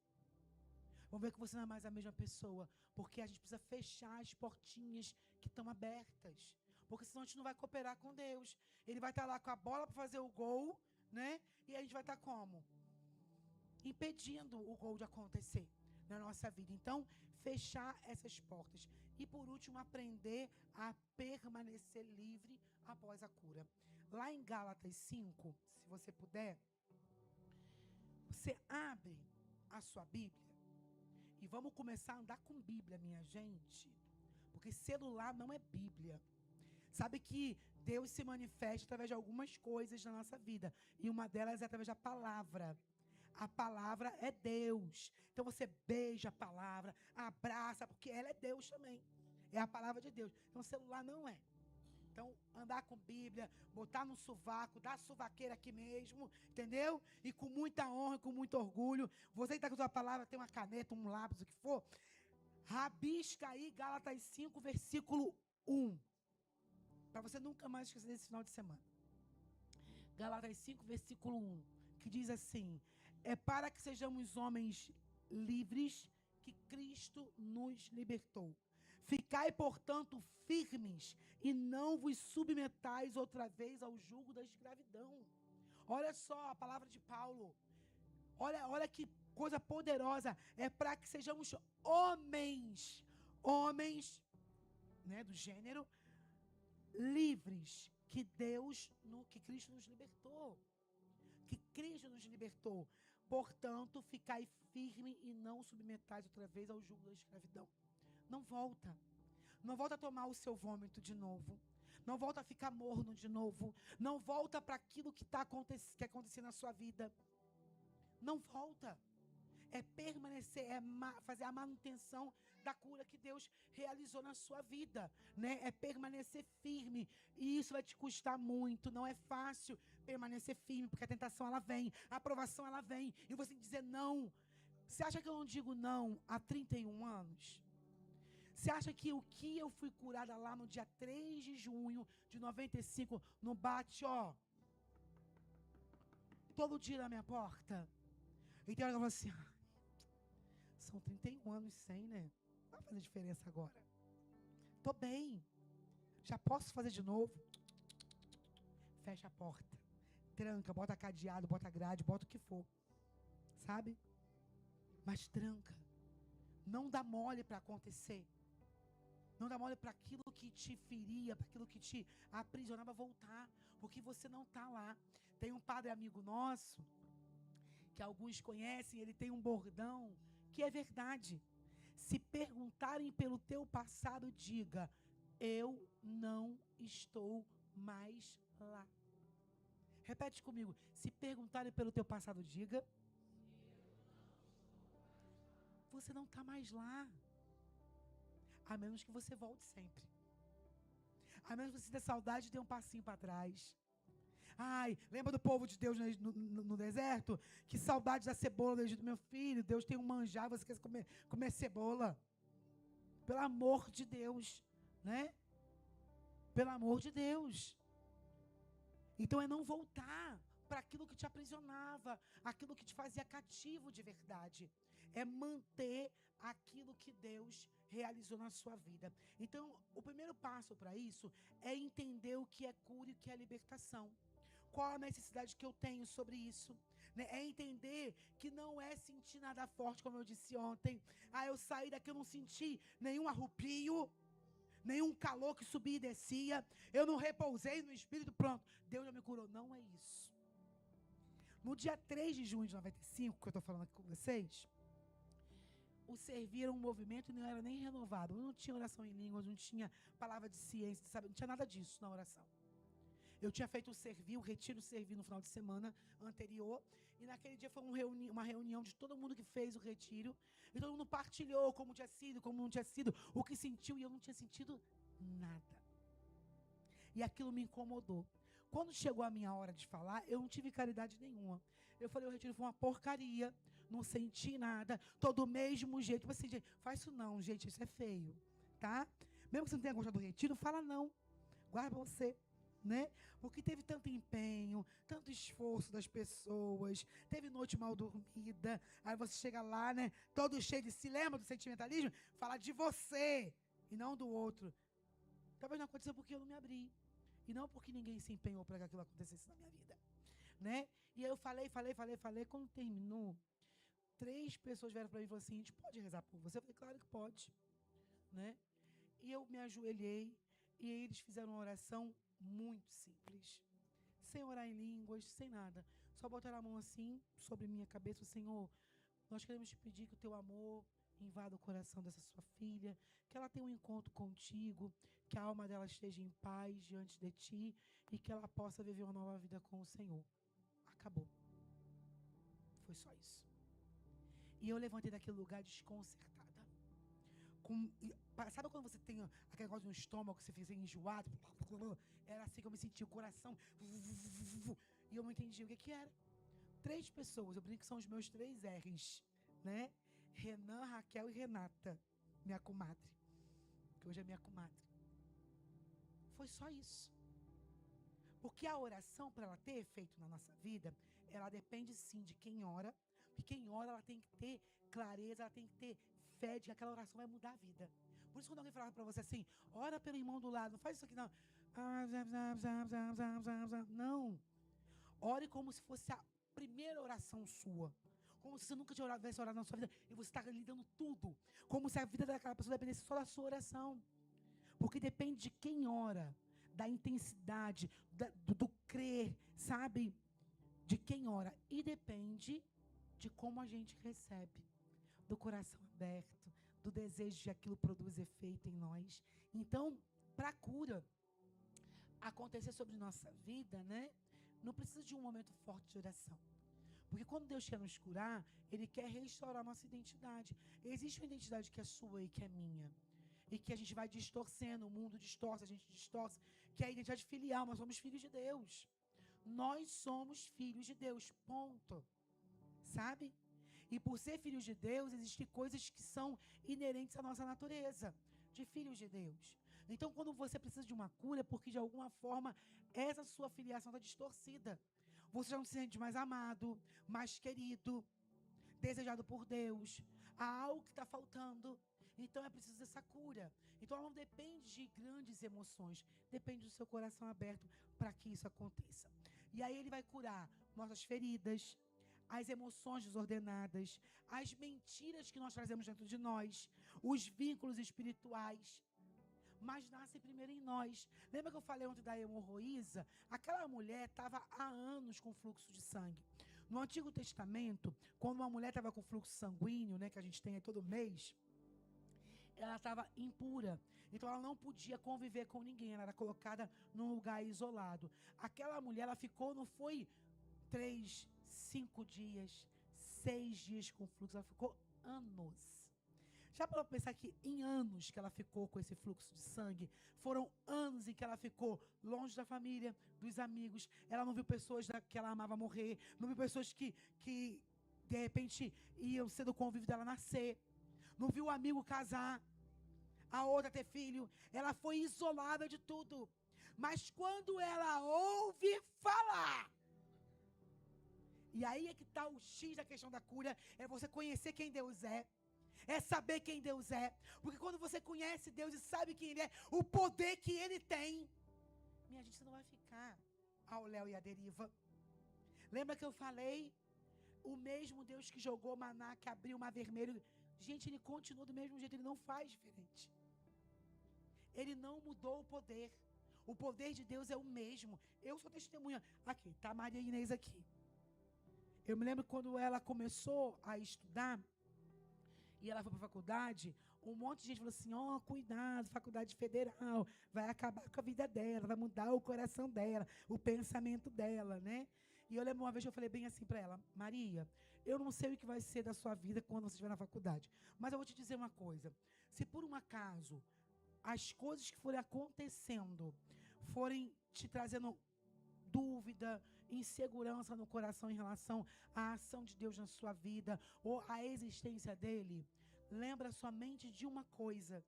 Vão ver que você não é mais a mesma pessoa. Porque a gente precisa fechar as portinhas que estão abertas. Porque senão a gente não vai cooperar com Deus. Ele vai estar lá com a bola para fazer o gol, né? E a gente vai estar como? Impedindo o gol de acontecer na nossa vida. Então, fechar essas portas. E por último, aprender a permanecer livre após a cura. Lá em Gálatas 5, se você puder, você abre a sua Bíblia e vamos começar a andar com Bíblia, minha gente. Porque celular não é Bíblia. Sabe que Deus se manifesta através de algumas coisas na nossa vida. E uma delas é através da palavra. A palavra é Deus. Então você beija a palavra, abraça, porque ela é Deus também. É a palavra de Deus. Então o celular não é. Então, andar com Bíblia, botar no sovaco, dar suvaqueira aqui mesmo, entendeu? E com muita honra, com muito orgulho. Você que está com a sua palavra, tem uma caneta, um lápis, o que for. Rabisca aí Gálatas 5, versículo 1. Para você nunca mais esquecer desse final de semana. Gálatas 5, versículo 1. Que diz assim: é para que sejamos homens livres que Cristo nos libertou. Ficai, portanto, firmes e não vos submetais outra vez ao jugo da escravidão. Olha só a palavra de Paulo. Olha que coisa poderosa. É para que sejamos homens, né, do gênero, livres, que Cristo nos libertou. Que Cristo nos libertou. Portanto, ficai firme e não submetais outra vez ao jugo da escravidão. Não volta. Não volta a tomar o seu vômito de novo. Não volta a ficar morno de novo. Não volta para aquilo que que acontecendo na sua vida. Não volta. É permanecer, fazer a manutenção da cura que Deus realizou na sua vida, né? É permanecer firme. E isso vai te custar muito. Não é fácil permanecer firme, porque a tentação ela vem, a aprovação ela vem. E você tem que dizer não. Você acha que eu não digo não há 31 anos? Você acha que o que eu fui curada lá no dia 3 de junho de 95 não bate, ó, todo dia na minha porta? Então ela falou assim, são 31 anos sem, né? Não vai fazer diferença agora. Tô bem. Já posso fazer de novo? Fecha a porta. Tranca, bota cadeado, bota grade, bota o que for. Sabe? Mas tranca. Não dá mole para acontecer. Não dá mole para aquilo que te feria, para aquilo que te aprisionava voltar. Porque você não está lá. Tem um padre amigo nosso, que alguns conhecem, ele tem um bordão, que é verdade. Se perguntarem pelo teu passado, diga, eu não estou mais lá. Repete comigo. Se perguntarem pelo teu passado, diga, você não está mais lá. A menos que você volte sempre. A menos que você tenha saudade de ter um passinho para trás. Ai, lembra do povo de Deus no deserto? Que saudade da cebola do Egito, meu filho. Deus tem um manjar, você quer comer cebola. Pelo amor de Deus, né? Pelo amor de Deus. Então é não voltar para aquilo que te aprisionava, aquilo que te fazia cativo de verdade. É manter aquilo que Deus realizou na sua vida. Então, o primeiro passo para isso é entender o que é cura e o que é libertação. Qual a necessidade que eu tenho sobre isso? Né? É entender que não é sentir nada forte, como eu disse ontem. Eu saí daqui, eu não senti nenhum arrupio, nenhum calor que subia e descia. Eu não repousei no Espírito, pronto. Deus já me curou. Não é isso. No dia 3 de junho de 95, que eu estou falando aqui com vocês, o servir era um movimento e não era nem renovado. Não tinha oração em línguas, não tinha palavra de ciência, sabe? Não tinha nada disso na oração. Eu tinha feito o retiro servir no final de semana anterior. E naquele dia foi uma reunião de todo mundo que fez o retiro. E todo mundo partilhou como tinha sido, como não tinha sido, o que sentiu. E eu não tinha sentido nada. E aquilo me incomodou. Quando chegou a minha hora de falar, eu não tive caridade nenhuma. Eu falei, o retiro foi uma porcaria. Não senti nada. Tô do mesmo jeito. Tipo assim, gente, faz isso não, gente. Isso é feio. Tá? Mesmo que você não tenha gostado do retiro, fala não. Guarda pra você. Né? Porque teve tanto empenho, tanto esforço das pessoas, teve noite mal dormida, aí você chega lá, né, todo cheio de se lembra do sentimentalismo, fala de você e não do outro. Talvez não aconteceu porque eu não me abri, e não porque ninguém se empenhou para que aquilo acontecesse na minha vida, né? E aí eu falei, quando terminou, 3 pessoas vieram para mim e falaram assim, a gente pode rezar por você? Eu falei, claro que pode, né? E eu me ajoelhei, e aí eles fizeram uma oração muito simples, sem orar em línguas, sem nada, só botaram a mão assim sobre minha cabeça. Senhor, nós queremos te pedir que o teu amor invada o coração dessa sua filha, que ela tenha um encontro contigo, que a alma dela esteja em paz diante de ti e que ela possa viver uma nova vida com o Senhor. Acabou. Foi só isso. E eu levantei daquele lugar desconcertada. Sabe quando você tem aquele negócio no estômago que você fica enjoado? Era assim que eu me sentia, o coração. E eu não entendi o que era. 3 pessoas, eu brinco que são os meus 3 R's, né? Renan, Raquel e Renata, minha comadre. Que hoje é minha comadre. Foi só isso. Porque a oração, para ela ter efeito na nossa vida, ela depende sim de quem ora. Porque quem ora, ela tem que ter clareza, ela tem que ter fé de que aquela oração vai mudar a vida. Por isso, quando alguém fala para você assim, ora pelo irmão do lado, não faz isso aqui não. Não. Ore como se fosse a primeira oração sua. Como se você nunca tivesse orado na sua vida e você está lidando tudo. Como se a vida daquela pessoa dependesse só da sua oração. Porque depende de quem ora, da intensidade, do crer, sabe? De quem ora. E depende de como a gente recebe. Do coração aberto, do desejo de aquilo produz efeito em nós. Então, para a cura acontecer sobre nossa vida, né? Não precisa de um momento forte de oração. Porque quando Deus quer nos curar, Ele quer restaurar nossa identidade. Existe uma identidade que é sua e que é minha. E que a gente vai distorcendo, o mundo distorce, a gente distorce. Que é a identidade filial, nós somos filhos de Deus. Nós somos filhos de Deus, ponto. Sabe? E por ser filhos de Deus, existem coisas que são inerentes à nossa natureza, de filhos de Deus. Então, quando você precisa de uma cura, é porque de alguma forma essa sua filiação está distorcida. Você já não se sente mais amado, mais querido, desejado por Deus. Há algo que está faltando. Então, é preciso dessa cura. Então, ela não depende de grandes emoções. Depende do seu coração aberto para que isso aconteça. E aí, Ele vai curar nossas feridas, as emoções desordenadas, as mentiras que nós trazemos dentro de nós, os vínculos espirituais. Mas nasce primeiro em nós. Lembra que eu falei ontem da hemorroísa? Aquela mulher estava há anos com fluxo de sangue. No Antigo Testamento, quando uma mulher estava com fluxo sanguíneo, né, que a gente tem aí todo mês, ela estava impura. Então ela não podia conviver com ninguém. Ela era colocada num lugar isolado. Aquela mulher, ela ficou, não foi 3, 5 dias, 6 dias com fluxo. Ela ficou anos. Já para pensar que em anos que ela ficou com esse fluxo de sangue, foram anos em que ela ficou longe da família, dos amigos, ela não viu pessoas que ela amava morrer, não viu pessoas que de repente iam ser do convívio dela nascer, não viu o amigo casar, a outra ter filho, ela foi isolada de tudo. Mas quando ela ouve falar, e aí é que está o X da questão da cura, é você conhecer quem Deus é saber quem Deus é. Porque quando você conhece Deus e sabe quem Ele é, o poder que Ele tem, minha gente, você não vai ficar ao léu e à deriva. Lembra que eu falei? O mesmo Deus que jogou maná, que abriu o mar vermelho, gente, Ele continua do mesmo jeito, Ele não faz diferente. Ele não mudou o poder. O poder de Deus é o mesmo. Eu sou testemunha. Aqui, tá a Maria Inês aqui. Eu me lembro quando ela começou a estudar, e ela foi para a faculdade, um monte de gente falou assim, cuidado, faculdade federal, vai acabar com a vida dela, vai mudar o coração dela, o pensamento dela, né? E eu lembro uma vez que eu falei bem assim para ela, Maria, eu não sei o que vai ser da sua vida quando você estiver na faculdade, mas eu vou te dizer uma coisa, se por um acaso as coisas que forem acontecendo forem te trazendo dúvida, insegurança no coração em relação à ação de Deus na sua vida ou à existência dele, lembra somente de uma coisa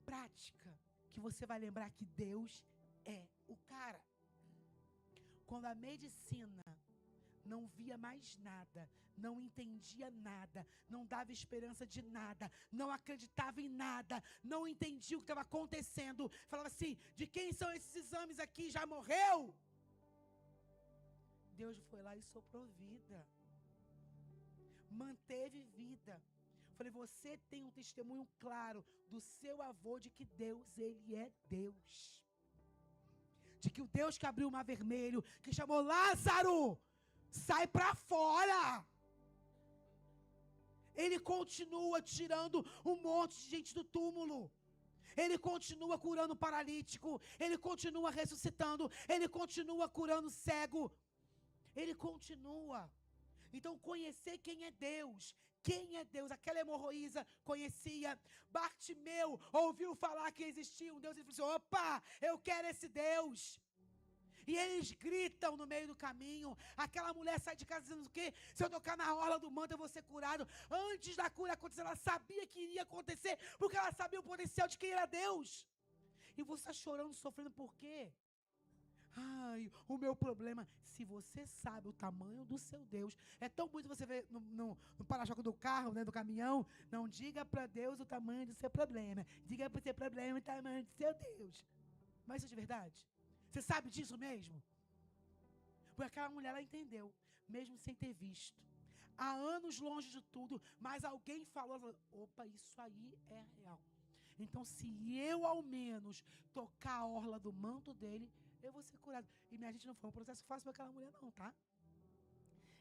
prática, que você vai lembrar que Deus é o cara. Quando a medicina não via mais nada, não entendia nada, não dava esperança de nada, não acreditava em nada, não entendia o que estava acontecendo, falava assim, de quem são esses exames aqui, já morreu? Deus foi lá e soprou vida, manteve vida. Falei, você tem um testemunho claro do seu avô de que Deus, Ele é Deus. De que o Deus que abriu o mar vermelho, que chamou Lázaro, sai para fora. Ele continua tirando um monte de gente do túmulo. Ele continua curando o paralítico. Ele continua ressuscitando. Ele continua curando o cego. Ele continua. Então, conhecer quem é Deus. Quem é Deus? Aquela hemorroísa conhecia. Bartimeu ouviu falar que existia um Deus. Ele falou assim, opa, eu quero esse Deus. E eles gritam no meio do caminho. Aquela mulher sai de casa dizendo o quê? Se eu tocar na orla do manto, eu vou ser curado. Antes da cura acontecer, ela sabia que iria acontecer, porque ela sabia o potencial de quem era Deus. E você está chorando, sofrendo por quê? Ai, o meu problema. Se você sabe o tamanho do seu Deus, é tão bonito você ver no para-choque do carro, né, do caminhão. Não diga para Deus o tamanho do seu problema. Diga para o seu problema o tamanho do seu Deus. Mas isso é de verdade? Você sabe disso mesmo? Porque aquela mulher, ela entendeu, mesmo sem ter visto. Há anos longe de tudo, mas alguém falou, opa, isso aí é real. Então, se eu, ao menos, tocar a orla do manto dele, eu vou ser curado. E minha gente, não foi um processo fácil para aquela mulher, não, tá?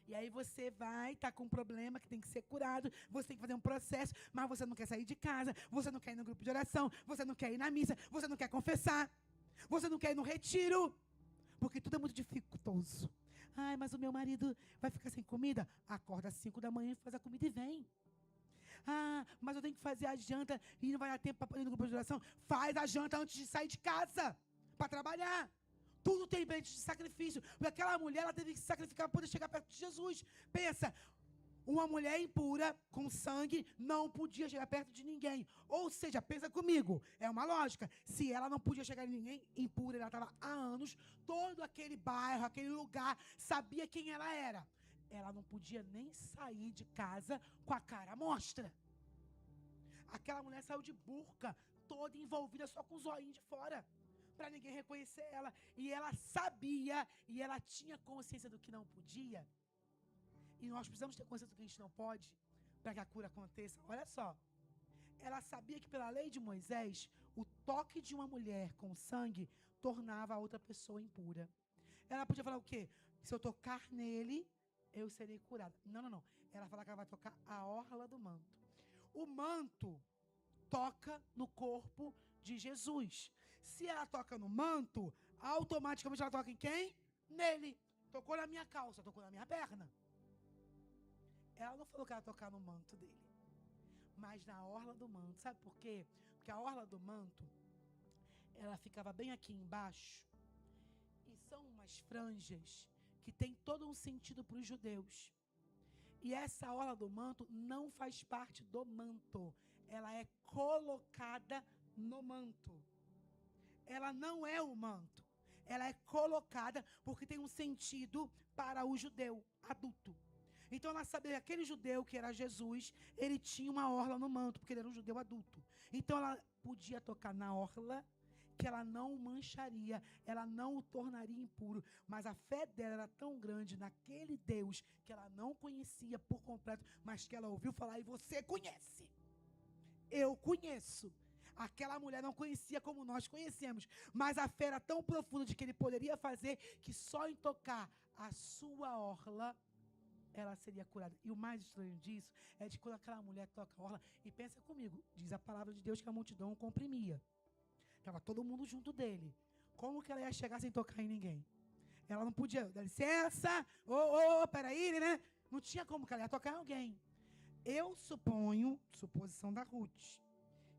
E aí você vai, tá com um problema que tem que ser curado, você tem que fazer um processo, mas você não quer sair de casa, você não quer ir no grupo de oração, você não quer ir na missa, você não quer confessar, você não quer ir no retiro, porque tudo é muito dificultoso. Ai, mas o meu marido vai ficar sem comida? Acorda às 5 da manhã, faz a comida e vem. Ah, mas eu tenho que fazer a janta e não vai dar tempo para poder ir no grupo de oração. Faz a janta antes de sair de casa, para trabalhar. Tudo tem preço de sacrifício. Porque aquela mulher, ela teve que se sacrificar para poder chegar perto de Jesus. Pensa, uma mulher impura, com sangue, não podia chegar perto de ninguém. Ou seja, pensa comigo, é uma lógica. Se ela não podia chegar em ninguém impura, ela estava há anos, todo aquele bairro, aquele lugar, sabia quem ela era. Ela não podia nem sair de casa com a cara à mostra. Aquela mulher saiu de burca, toda envolvida, só com os olhinhos de fora, para ninguém reconhecer ela. E ela sabia, e ela tinha consciência do que não podia. E nós precisamos ter consciência do que a gente não pode, para que a cura aconteça. Olha só, ela sabia que pela lei de Moisés, o toque de uma mulher com sangue tornava a outra pessoa impura. Ela podia falar o quê? Se eu tocar nele, eu serei curada. Não, não, não. Ela fala que ela vai tocar a orla do manto. O manto toca no corpo de Jesus. Se ela toca no manto, automaticamente ela toca em quem? Nele. Tocou na minha calça, tocou na minha perna. Ela não falou que ela ia tocar no manto dele, mas na orla do manto. Sabe por quê? Porque a orla do manto, ela ficava bem aqui embaixo, e são umas franjas que tem todo um sentido para os judeus. E essa orla do manto não faz parte do manto. Ela é colocada no manto. Ela não é o manto. Ela é colocada porque tem um sentido para o judeu adulto. Então ela sabia que aquele judeu que era Jesus, ele tinha uma orla no manto, porque ele era um judeu adulto. Então ela podia tocar na orla, que ela não o mancharia, ela não o tornaria impuro. Mas a fé dela era tão grande naquele Deus, que ela não conhecia por completo, mas que ela ouviu falar, e você conhece. Eu conheço. Aquela mulher não conhecia como nós conhecemos, mas a fé era tão profunda de que ele poderia fazer, que só em tocar a sua orla, ela seria curada. E o mais estranho disso é de quando aquela mulher toca a orla, e pensa comigo, diz a palavra de Deus que a multidão o comprimia. Estava todo mundo junto dele. Como que ela ia chegar sem tocar em ninguém? Ela não podia, dá licença, peraí, né? Não tinha como que ela ia tocar em alguém. Eu suponho, suposição da Ruth,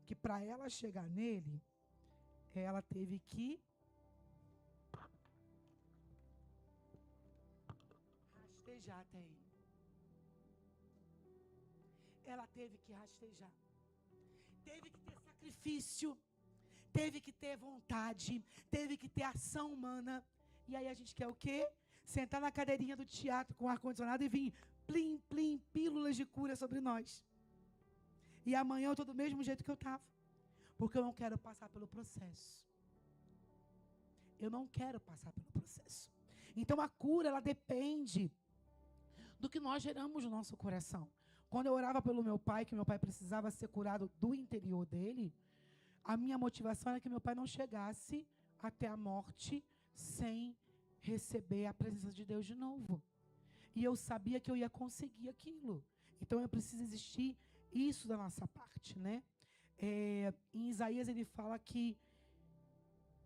que para ela chegar nele, ela teve que rastejar até ele. Ela teve que rastejar. Teve que ter sacrifício. Teve que ter vontade. Teve que ter ação humana. E aí a gente quer o quê? Sentar na cadeirinha do teatro com ar-condicionado e vir plim, plim, pílulas de cura sobre nós. E amanhã eu estou do mesmo jeito que eu estava. Porque eu não quero passar pelo processo. Eu não quero passar pelo processo. Então a cura, ela depende do que nós geramos no nosso coração. Quando eu orava pelo meu pai, que meu pai precisava ser curado do interior dele, a minha motivação era que meu pai não chegasse até a morte sem receber a presença de Deus de novo. E eu sabia que eu ia conseguir aquilo. Então, eu preciso existir isso da nossa parte, né? Em Isaías, ele fala que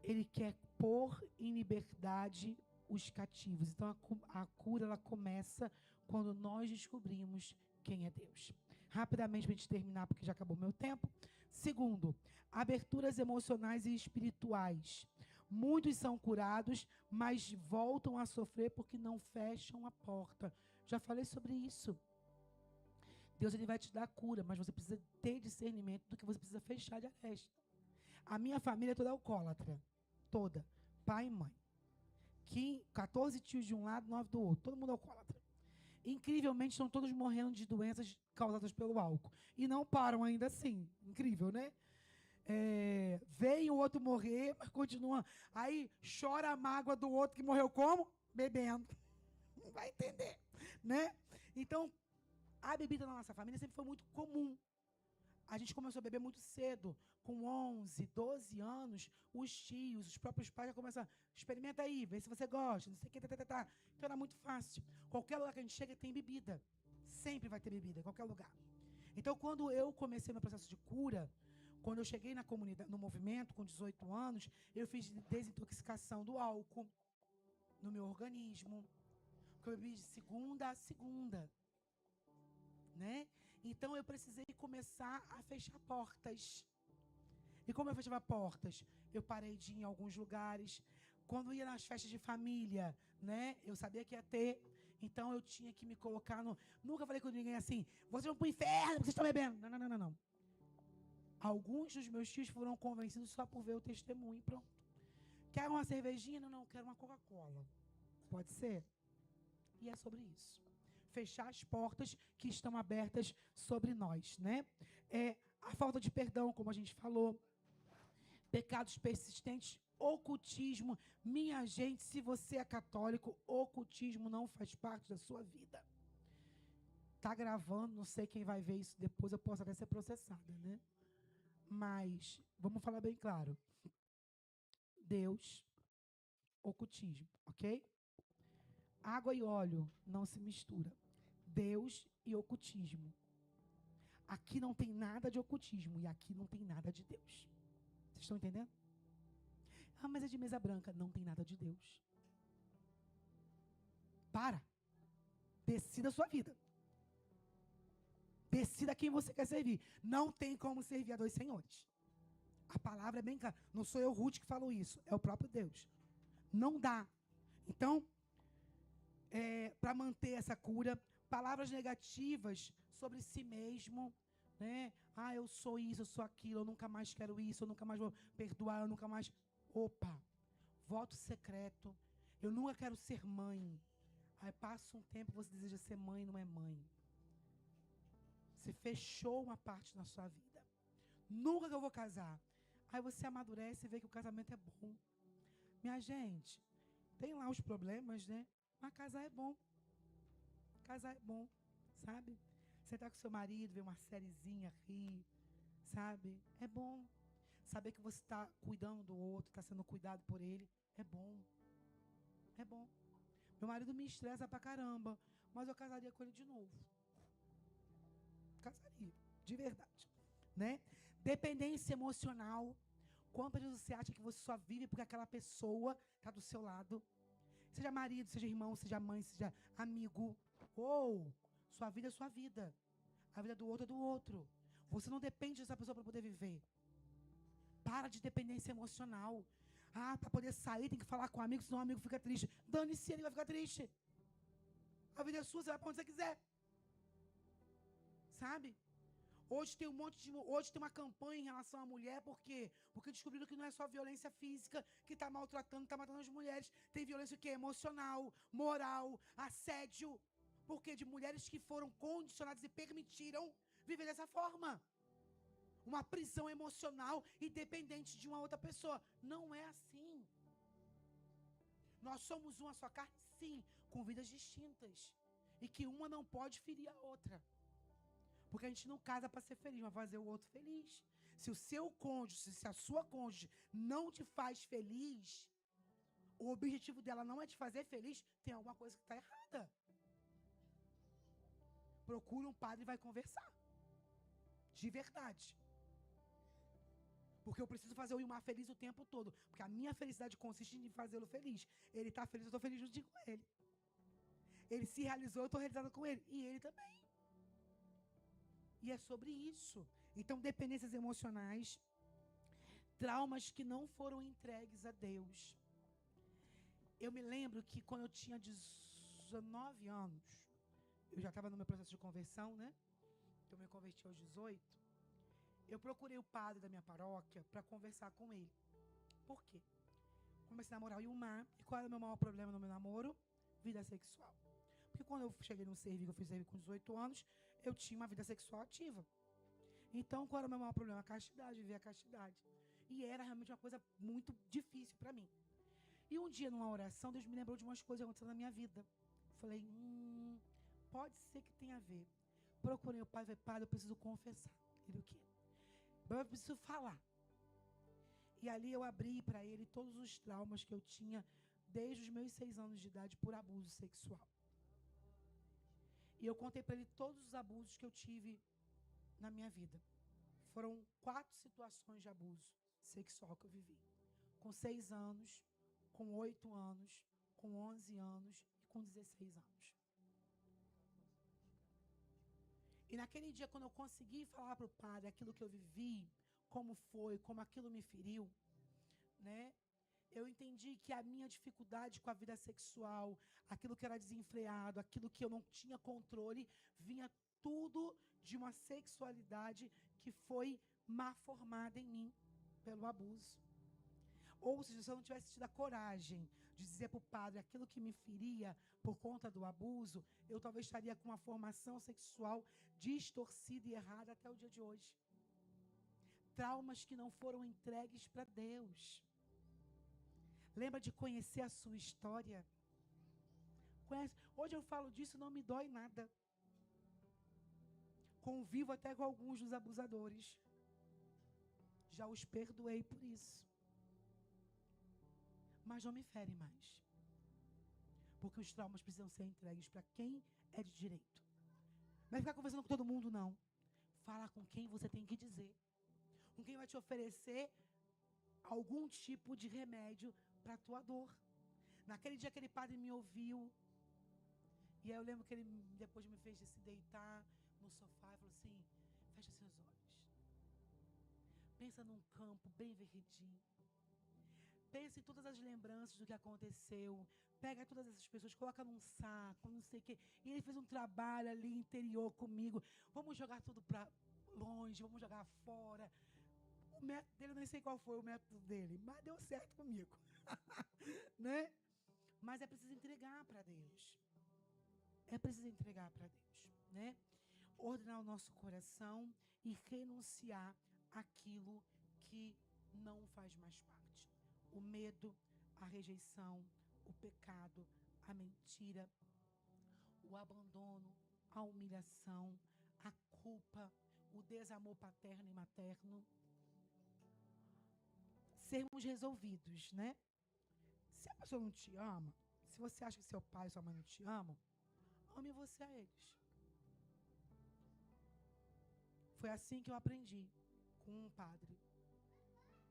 ele quer pôr em liberdade os cativos. Então, a cura, ela começa quando nós descobrimos quem é Deus. Rapidamente, para a gente terminar, porque já acabou meu tempo. Segundo, aberturas emocionais e espirituais. Muitos são curados, mas voltam a sofrer porque não fecham a porta. Já falei sobre isso. Deus, ele vai te dar cura, mas você precisa ter discernimento do que você precisa fechar de aresta. A minha família é toda alcoólatra. Toda. Pai e mãe. 14 tios de um lado, 9 do outro. Todo mundo alcoólatra. Incrivelmente, estão todos morrendo de doenças causadas pelo álcool. E não param ainda assim. Incrível, né? Vem o outro morrer, mas continua. Aí chora a mágoa do outro que morreu como? Bebendo. Não vai entender, né? Então, a bebida na nossa família sempre foi muito comum. A gente começou a beber muito cedo. Com 11, 12 anos, os tios, os próprios pais já começam a experimenta aí, vê se você gosta, não sei o que, Então era muito fácil. Qualquer lugar que a gente chega tem bebida. Sempre vai ter bebida, em qualquer lugar. Então, quando eu comecei meu processo de cura, quando eu cheguei na comunidade, no movimento, com 18 anos, eu fiz desintoxicação do álcool no meu organismo. Porque eu bebi de segunda a segunda. Né? Então, eu precisei começar a fechar portas. E como eu fechava portas? Eu parei de ir em alguns lugares. Quando ia nas festas de família, né? Eu sabia que ia ter. Então, eu tinha que me colocar no... Nunca falei com ninguém assim, vocês vão pro inferno, vocês estão bebendo. Não. Alguns dos meus tios foram convencidos só por ver o testemunho e pronto. Quer uma cervejinha? Não, quero uma Coca-Cola. Pode ser? E é sobre isso. Fechar as portas que estão abertas sobre nós, né? A falta de perdão, como a gente falou, pecados persistentes, ocultismo. Minha gente, se você é católico, ocultismo não faz parte da sua vida. Tá gravando, não sei quem vai ver isso depois, eu posso até ser processada, né? Mas, vamos falar bem claro. Deus, ocultismo, ok? Água e óleo não se mistura. Deus e ocultismo. Aqui não tem nada de ocultismo e aqui não tem nada de Deus. Vocês estão entendendo? Ah, mas é de mesa branca. Não tem nada de Deus. Para. Decida a sua vida. Decida quem você quer servir. Não tem como servir a dois senhores. A palavra é bem clara. Não sou eu, Ruth, que falo isso. É o próprio Deus. Não dá. Então, para manter essa cura, palavras negativas sobre si mesmo, né? Ah, eu sou isso, eu sou aquilo, eu nunca mais quero isso, eu nunca mais vou perdoar, eu nunca mais... Opa, voto secreto, eu nunca quero ser mãe. Aí passa um tempo, você deseja ser mãe, não é mãe. Você fechou uma parte na sua vida. Nunca que eu vou casar. Aí você amadurece e vê que o casamento é bom. Minha gente, tem lá os problemas, né? Mas casar é bom. Casar é bom, sabe? Você tá com seu marido, ver uma sériezinha, rir, sabe? É bom. Saber que você está cuidando do outro, está sendo cuidado por ele, é bom. É bom. Meu marido me estressa pra caramba, mas eu casaria com ele de novo. Casaria, de verdade, né? Dependência emocional. Quantas vezes você acha que você só vive porque aquela pessoa está do seu lado? Seja marido, seja irmão, seja mãe, seja amigo. Ou sua vida é sua vida. A vida do outro é do outro. Você não depende dessa pessoa para poder viver. Para de dependência emocional. Ah, para poder sair tem que falar com o amigo, senão o amigo fica triste. Dane-se, ele vai ficar triste. A vida é sua, você vai para onde você quiser. Sabe? Hoje tem uma campanha em relação à mulher, por quê? Porque descobriram que não é só violência física que está maltratando, está matando as mulheres. Tem violência o quê? Emocional, moral, assédio. Por quê? De mulheres que foram condicionadas e permitiram viver dessa forma. Uma prisão emocional e dependente de uma outra pessoa. Não é assim. Nós somos uma só carne, sim, com vidas distintas. E que uma não pode ferir a outra. Porque a gente não casa para ser feliz, mas fazer o outro feliz. Se o seu cônjuge, se a sua cônjuge não te faz feliz, o objetivo dela não é te fazer feliz, tem alguma coisa que está errada. Procura um padre e vai conversar. De verdade. Porque eu preciso fazer o Ilmar feliz o tempo todo. Porque a minha felicidade consiste em fazê-lo feliz. Ele está feliz, eu estou feliz junto com ele. Ele se realizou, eu estou realizada com ele. E ele também. E é sobre isso. Então, dependências emocionais, traumas que não foram entregues a Deus. Eu me lembro que quando eu tinha 19 anos, eu já estava no meu processo de conversão, né? Eu me converti aos 18. Eu procurei o padre da minha paróquia para conversar com ele. Por quê? comecei a namorar o Ilmar. E qual era o meu maior problema no meu namoro? Vida sexual. Porque quando eu cheguei no serviço, eu fiz serviço com 18 anos, eu tinha uma vida sexual ativa. Então, qual era o meu maior problema? A castidade, viver a castidade. E era realmente uma coisa muito difícil para mim. E um dia, numa oração, Deus me lembrou de umas coisas acontecendo na minha vida. Falei, pode ser que tenha a ver. Procurei o pai, falei, Padre, eu preciso confessar. Ele, o quê? Eu preciso falar. E ali eu abri para ele todos os traumas que eu tinha desde os meus 6 anos de idade por abuso sexual. E eu contei para ele todos os abusos que eu tive na minha vida. Foram 4 situações de abuso sexual que eu vivi. Com 6 anos, com 8 anos, com 11 anos e com 16 anos. E naquele dia, quando eu consegui falar para o padre aquilo que eu vivi, como foi, como aquilo me feriu, né? Eu entendi que a minha dificuldade com a vida sexual, aquilo que era desenfreado, aquilo que eu não tinha controle, vinha tudo de uma sexualidade que foi má formada em mim pelo abuso. Ou seja, se eu não tivesse tido a coragem de dizer para o padre aquilo que me feria por conta do abuso, eu talvez estaria com uma formação sexual distorcida e errada até o dia de hoje. Traumas que não foram entregues para Deus. Lembra de conhecer a sua história? Conhece? Hoje eu falo disso, não me dói nada. Convivo até com alguns dos abusadores. Já os perdoei por isso. Mas não me fere mais. Porque os traumas precisam ser entregues para quem é de direito. Não é ficar conversando com todo mundo, não. Fala com quem você tem que dizer. Com quem vai te oferecer algum tipo de remédio para a tua dor. Naquele dia, aquele padre me ouviu. E aí eu lembro que ele depois me fez se deitar no sofá e falou assim, fecha seus olhos. Pensa num campo bem verdinho. Pensa em todas as lembranças do que aconteceu. Pega todas essas pessoas, coloca num saco, não sei o quê. E ele fez um trabalho ali interior comigo. Vamos jogar tudo para longe, vamos jogar fora. O método dele, eu nem sei qual foi o método dele, mas deu certo comigo. Né? Mas é preciso entregar para Deus. É preciso entregar para Deus, né? Ordenar o nosso coração e renunciar àquilo que não faz mais parte. O medo, a rejeição, o pecado, a mentira, o abandono, a humilhação, a culpa, o desamor paterno e materno. Sermos resolvidos, né? Se a pessoa não te ama, se você acha que seu pai e sua mãe não te amam, ame você a eles. Foi assim que eu aprendi com um padre.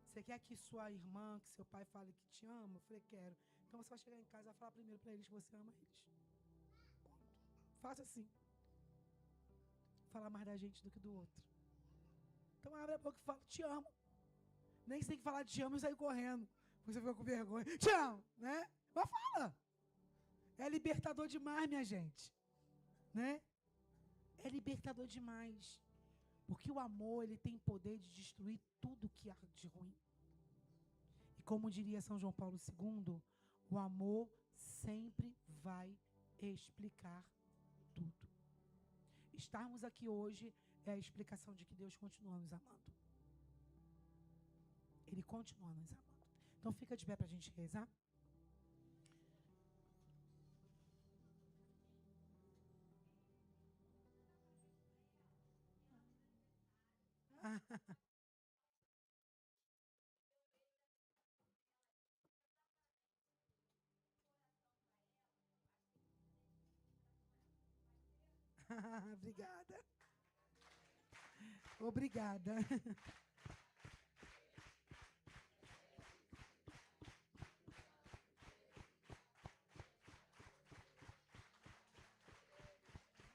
Você quer que sua irmã, que seu pai fale que te ama? Eu falei, quero. Então você vai chegar em casa e vai falar primeiro para eles que você ama eles. Ponto. Faça assim. Falar mais da gente do que do outro. Então abre a boca e fala, te amo. Nem que você tem que falar te amo e sair correndo. Você fica com vergonha. Te amo, né? Mas fala. É libertador demais, minha gente. Né? É libertador demais. Porque o amor, ele tem poder de destruir tudo que há de ruim. E como diria São João Paulo II, o amor sempre vai explicar tudo. Estarmos aqui hoje é a explicação de que Deus continua nos amando. Ele continua nos amando. Então fica de pé para a gente rezar. Obrigada. Obrigada.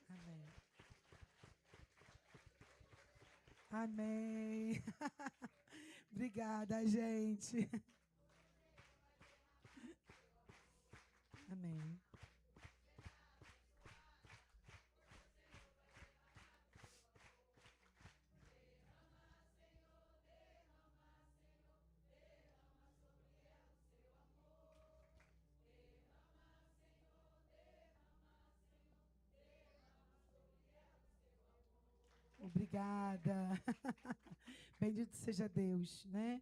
Amém. Amém. Obrigada, gente. Amém. Obrigada. Bendito seja Deus, né?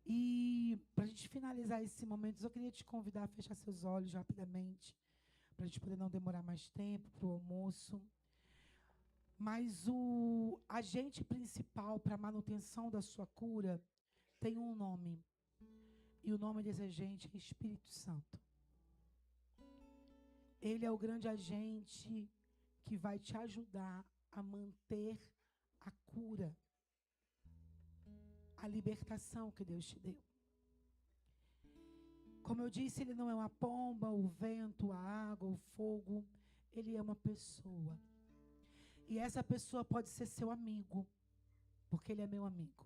E para a gente finalizar esse momento, eu queria te convidar a fechar seus olhos rapidamente, para a gente poder não demorar mais tempo para o almoço. Mas o agente principal para a manutenção da sua cura tem um nome. E o nome desse agente é Espírito Santo. Ele é o grande agente que vai te ajudar a manter a cura, a libertação que Deus te deu. Como eu disse, ele não é uma pomba, o vento, a água, o fogo. Ele é uma pessoa. E essa pessoa pode ser seu amigo, porque ele é meu amigo.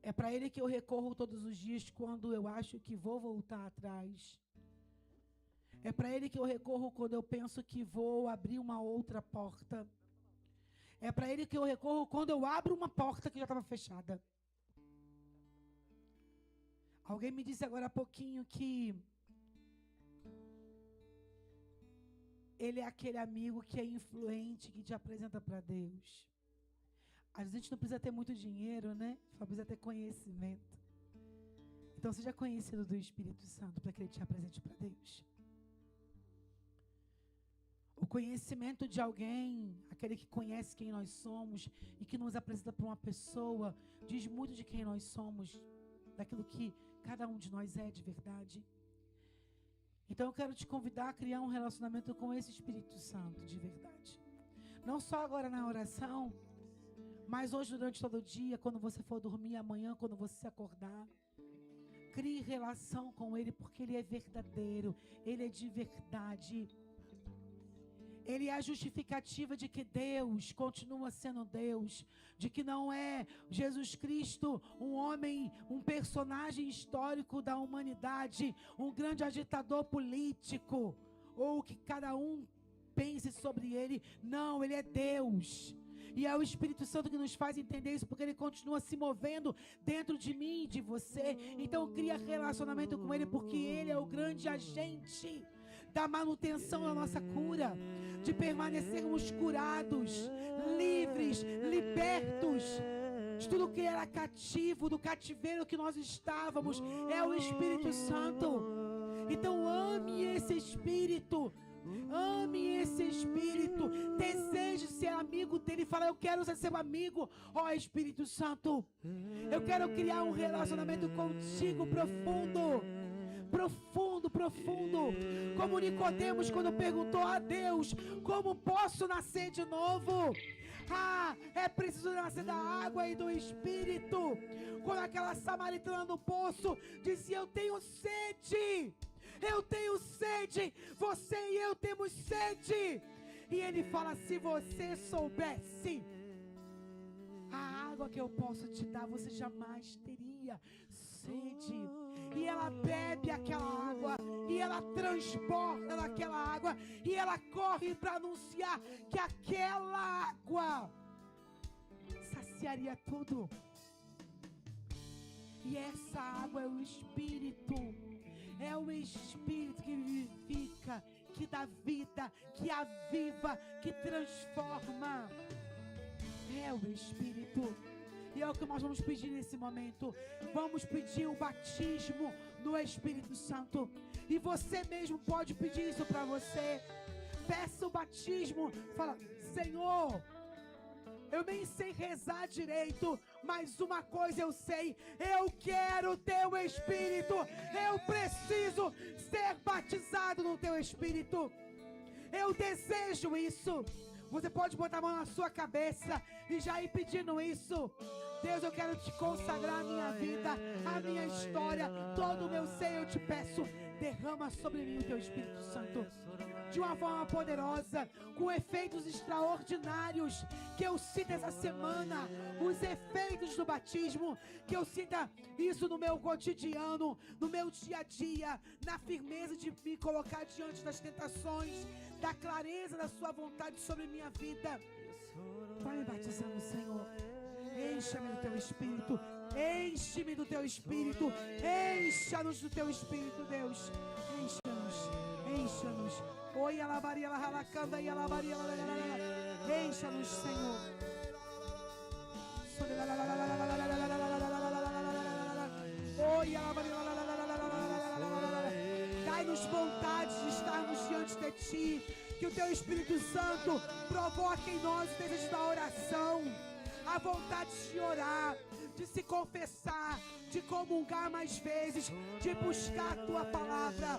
É para ele que eu recorro todos os dias quando eu acho que vou voltar atrás. É para ele que eu recorro quando eu penso que vou abrir uma outra porta. É para ele que eu recorro quando eu abro uma porta que já estava fechada. Alguém me disse agora há pouquinho que ele é aquele amigo que é influente, que te apresenta para Deus. Às vezes a gente não precisa ter muito dinheiro, né? Só precisa ter conhecimento. Então seja conhecido do Espírito Santo para que ele te apresente para Deus. O conhecimento de alguém, aquele que conhece quem nós somos e que nos apresenta para uma pessoa, diz muito de quem nós somos, daquilo que cada um de nós é de verdade. Então eu quero te convidar a criar um relacionamento com esse Espírito Santo de verdade. Não só agora na oração, mas hoje durante todo o dia, quando você for dormir, amanhã, quando você acordar. Crie relação com Ele, porque Ele é verdadeiro, Ele é de verdade. Ele é a justificativa de que Deus continua sendo Deus, de que não é Jesus Cristo um homem, um personagem histórico da humanidade, um grande agitador político, ou que cada um pense sobre ele. Não, Ele é Deus. E é o Espírito Santo que nos faz entender isso, porque Ele continua se movendo dentro de mim e de você. Então cria relacionamento com Ele, porque Ele é o grande agente da manutenção da nossa cura, de permanecermos curados, livres, libertos de tudo que era cativo, do cativeiro que nós estávamos. É o Espírito Santo. Então ame esse Espírito. Ame esse Espírito, deseje ser amigo dele. Fala: eu quero ser seu amigo, ó Espírito Santo. Eu quero criar um relacionamento contigo profundo. Profundo, profundo. Como Nicodemos, quando perguntou a Deus: como posso nascer de novo? É preciso nascer da água e do Espírito. Quando aquela samaritana no poço disse: eu tenho sede. Eu tenho sede, você e eu temos sede. E ele fala: se você soubesse a água que eu posso te dar, você jamais teria sede. E ela bebe aquela água, e ela transborda daquela água, e ela corre para anunciar que aquela água saciaria tudo. E essa água é o Espírito. É o Espírito que vivifica, que dá vida, que aviva, que transforma. É o Espírito. E é o que nós vamos pedir nesse momento. Vamos pedir o batismo no Espírito Santo. E você mesmo pode pedir isso para você. Peça o batismo. Fala: Senhor, eu nem sei rezar direito, mas uma coisa eu sei: eu quero teu Espírito. Eu preciso ser batizado no teu Espírito. Eu desejo isso. Você pode botar a mão na sua cabeça e já ir pedindo isso. Deus, eu quero te consagrar a minha vida, a minha história, todo o meu ser. Eu te peço, derrama sobre mim o teu Espírito Santo de uma forma poderosa, com efeitos extraordinários, que eu sinta essa semana os efeitos do batismo, que eu sinta isso no meu cotidiano, no meu dia a dia, na firmeza de me colocar diante das tentações, da clareza da sua vontade sobre minha vida. Vai me batizando, Senhor. Encha-me do teu Espírito. Enche-me do teu Espírito. Encha-nos do teu Espírito, Deus. Encha-nos. Encha-nos. Oi, alabaria, la halacanda, e alabaria, la. Encha-nos, Senhor. Dai-nos vontade de estarmos diante de Ti. Que o Teu Espírito Santo provoque em nós o desejo da oração, a vontade de orar, de se confessar, de comungar mais vezes, de buscar a Tua palavra.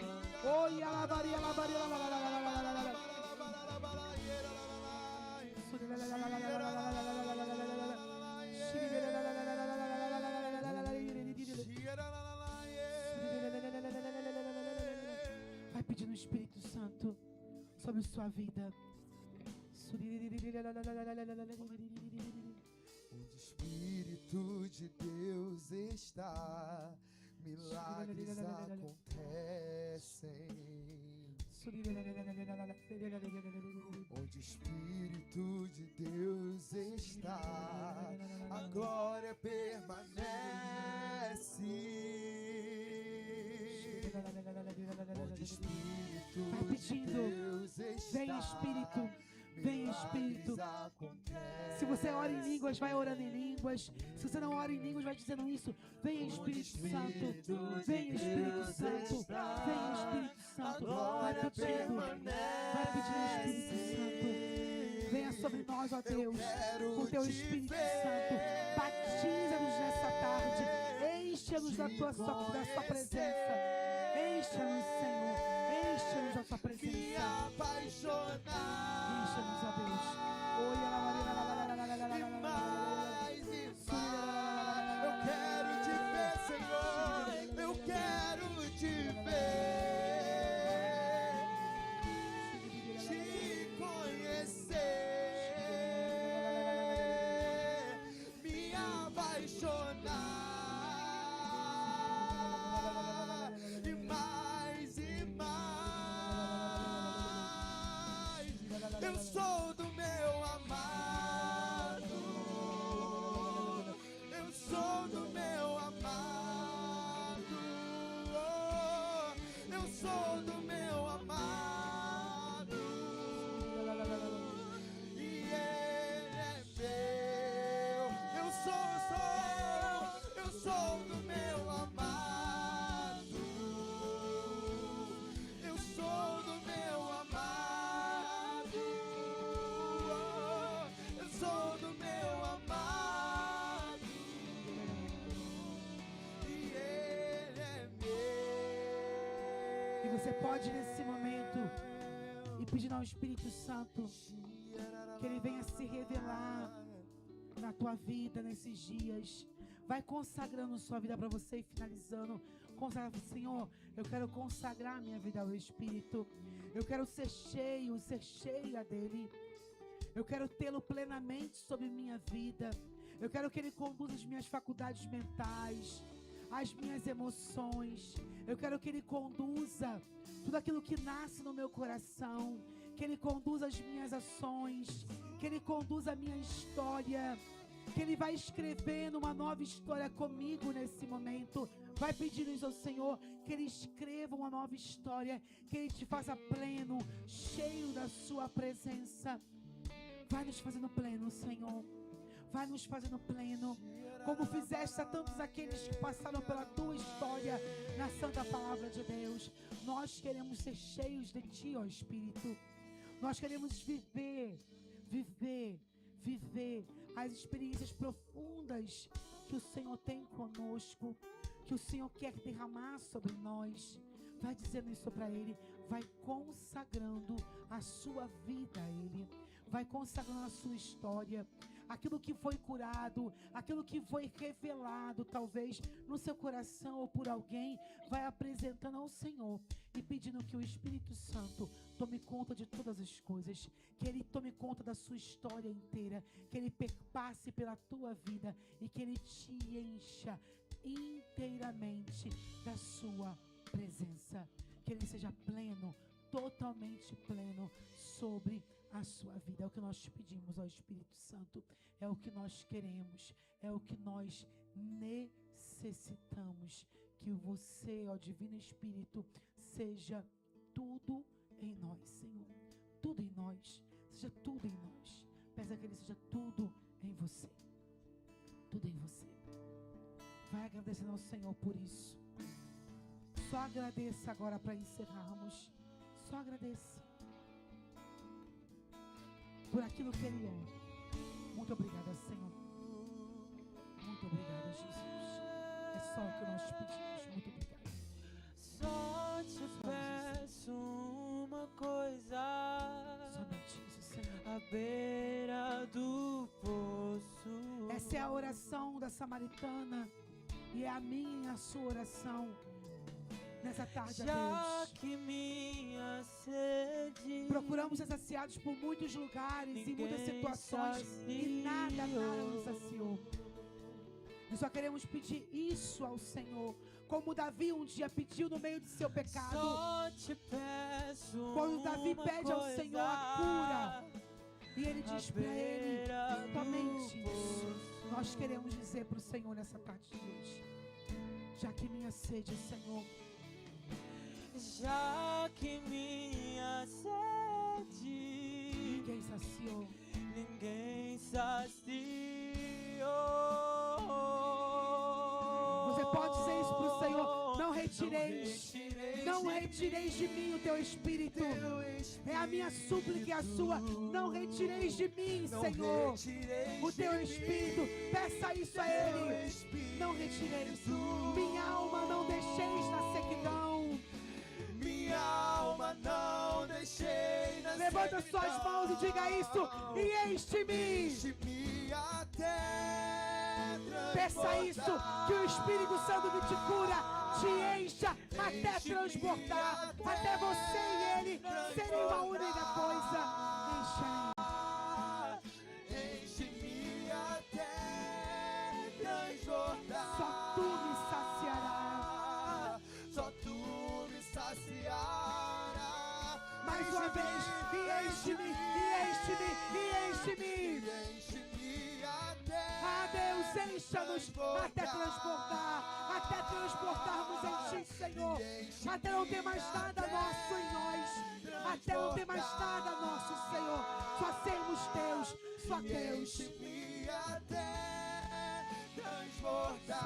Vai pedindo o Espírito Santo sobre sua vida. Onde o Espírito de Deus está, milagres acontecem. Onde o Espírito de Deus está, a glória permanece. Onde o Espírito Vai pedindo. de Deus está, Vem, Espírito. Vem, Espírito. milagres acontecem. Se você ora em línguas, vai orando em línguas. Se você não ora em línguas, vai dizendo isso. Vem, Espírito Santo. Vem, Espírito Santo. Vem, Espírito Santo. Vai pedindo. Vai pedindo, Espírito Santo. Venha sobre nós, ó Deus, com teu Espírito Santo. Batiza-nos nessa tarde. Encha-nos da tua presença. Encha-nos, Senhor. Encha-nos da tua presença. Encha-nos, ó Deus. Eu quero te ver, Senhor. Eu quero te ver, te conhecer, me apaixonar e mais e mais. Eu sou do meu amado, eu sou do meu amado, eu sou do meu amado, e ele é meu. Eu sou do meu amado, eu sou do meu amado, eu sou do meu amado, e ele é meu. E você pode nesse momento e pedir ao Espírito Santo que Ele venha se revelar na tua vida nesses dias. Vai consagrando sua vida para você e finalizando. Consagra, Senhor, eu quero consagrar minha vida ao Espírito. Eu quero ser cheia dEle. Eu quero tê-lo plenamente sobre minha vida. Eu quero que Ele conduza as minhas faculdades mentais, as minhas emoções. Eu quero que Ele conduza tudo aquilo que nasce no meu coração. Que Ele conduza as minhas ações. Que Ele conduza a minha história. Que Ele vai escrevendo uma nova história comigo nesse momento. Vai pedindo ao Senhor que Ele escreva uma nova história. Que Ele te faça pleno, cheio da sua presença. Vai nos fazendo pleno, Senhor. Vai nos fazendo pleno. Como fizeste a tantos aqueles que passaram pela tua história na santa palavra de Deus. Nós queremos ser cheios de Ti, ó Espírito. Nós queremos viver as experiências profundas que o Senhor tem conosco, que o Senhor quer derramar sobre nós. Vai dizendo isso para Ele. Vai consagrando a sua vida a Ele. Vai consagrando a sua história. Aquilo que foi curado, aquilo que foi revelado, talvez no seu coração ou por alguém, vai apresentando ao Senhor e pedindo que o Espírito Santo tome conta de todas as coisas, que Ele tome conta da sua história inteira, que Ele perpasse pela tua vida e que Ele te encha inteiramente da sua presença, que Ele seja pleno, totalmente pleno sobre a sua vida. É o que nós te pedimos, ó Espírito Santo, é o que nós queremos, é o que nós necessitamos, que você, ó Divino Espírito, seja tudo em nós, Senhor, tudo em nós, seja tudo em nós. Peça que Ele seja tudo em você. Tudo em você. Vai agradecendo ao Senhor por isso. Só agradeça agora para encerrarmos. Só agradeça por aquilo que Ele é. Muito obrigada, Senhor. Muito obrigada, Jesus. É só o que nós te pedimos. Muito obrigada. Só te peço uma coisa. Somente isso, Senhor. À beira do poço. Essa é a oração da samaritana. E é a minha e a sua oração nessa tarde, a Já Deus. que minha sede Procuramos ser saciados por muitos lugares e muitas situações e nada nos saciou. Nós só queremos pedir isso ao Senhor, como Davi um dia pediu no meio de seu pecado. Só te peço Quando Davi uma pede ao coisa, Senhor a cura, e Ele diz para ele, beira somente do isso. Nós queremos dizer para o Senhor nessa tarde de hoje, já que minha sede, Senhor, já que minha sede ninguém saciou. ninguém saciou. Você pode dizer isso para o Senhor: não retireis de mim o teu Espírito. É a minha súplica e a sua. Não retireis de mim, Senhor, o teu Espírito. Peça isso a Ele. Não retireis. Minha alma não deixeis na sequidão. Minha alma não deixei na Levanta suas mãos e diga isso. E enche-me. Enche-me até Peça isso, que o Espírito Santo que te cura, te encha até transbordar, até você e Ele serem uma única coisa. Enche-me até transbordar. Só tu me saciarás. Só tu me saciarás. Mais uma vez, e enche-me, e enche-me, e enche-me. Enche-me até. Ah, Deus, encha-nos até transportarmos em Ti, Senhor. Até não ter mais nada nosso em nós. Até não ter mais nada nosso, Senhor. Só sermos Teus, só Teus. Enche-me até transbordar.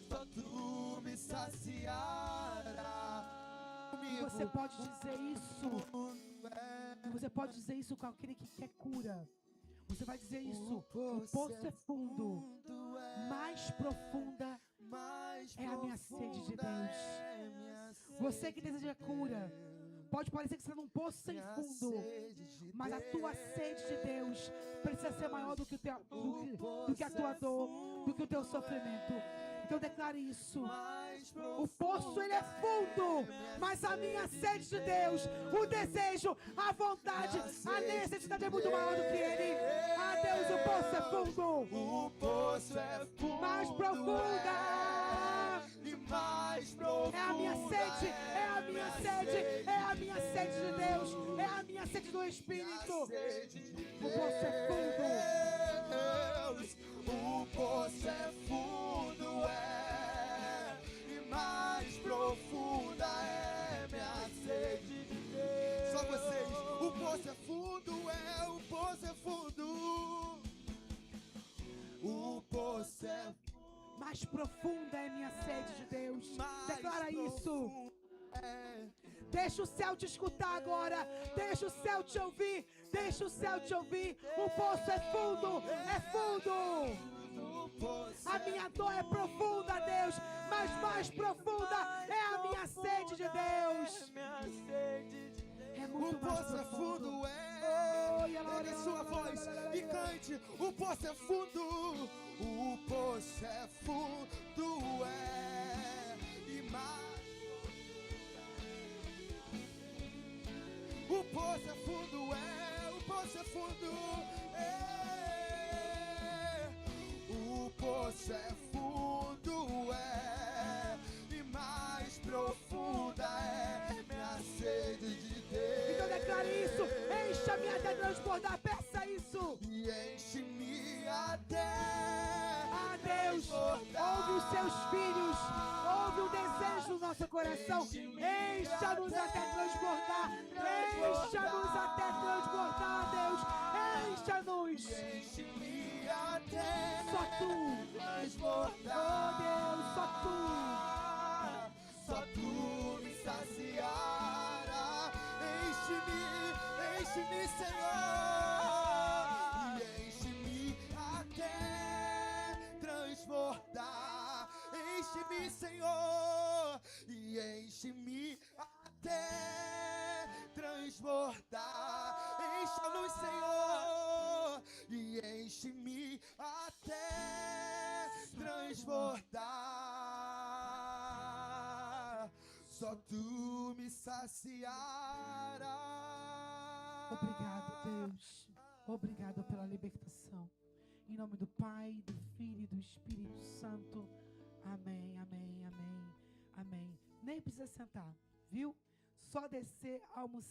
Só tu me saciarás. E você pode dizer isso. E você pode dizer isso com aquele que quer cura. Você vai dizer isso. O poço é fundo, mais profunda é a minha sede de Deus. Você que deseja cura, pode parecer que você está num poço sem fundo, mas a tua sede de Deus precisa ser maior do que a tua dor, do que o teu sofrimento. Então declare isso. O poço ele é fundo, mas a minha sede de Deus, o desejo, a vontade, a necessidade é muito maior do que ele. Ah, Deus, o poço é fundo. O poço é fundo. Mais profunda. E mais profunda. É a minha sede, é a minha sede, é a minha sede de Deus, é a minha sede do Espírito. O poço é fundo. O poço é fundo, e mais profunda é minha sede de Deus. Só vocês. O poço é fundo, o poço é fundo. O poço é mais profunda é minha sede de Deus. Declara isso. Deixa o céu te escutar agora. Deixa o céu te ouvir. Deixa o céu te ouvir. O poço é fundo. É fundo. A minha dor é profunda, Deus. Mas mais profunda é a minha sede de Deus. É muito mais profundo. Pegue a sua voz e cante. O poço é fundo. O poço é fundo, e mais. O poço é fundo, o poço é fundo, o poço é fundo, e mais profunda é minha sede de Deus. Então declare isso, encha-me até transbordar, peça isso. E enche-me até. Ah, Deus, ouve o seus filhos. Ouve o desejo do nosso coração. Encha-nos até transbordar. Encha-nos até transbordar, Deus. Encha-nos. Enche-me até Só tu. transbordar. Oh, Deus, só tu. Só tu me saciará. Enche-me, enche-me, Senhor. E enche-me até transbordar. Enche-me, Senhor. E enche-me até transbordar. Encha-nos, Senhor. E enche-me até transbordar. Só tu me saciará. Obrigado, Deus. Obrigado pela libertação. Em nome do Pai, do Filho e do Espírito Santo. Amém, amém, amém, amém. Nem precisa sentar, viu? Só descer, almoçar.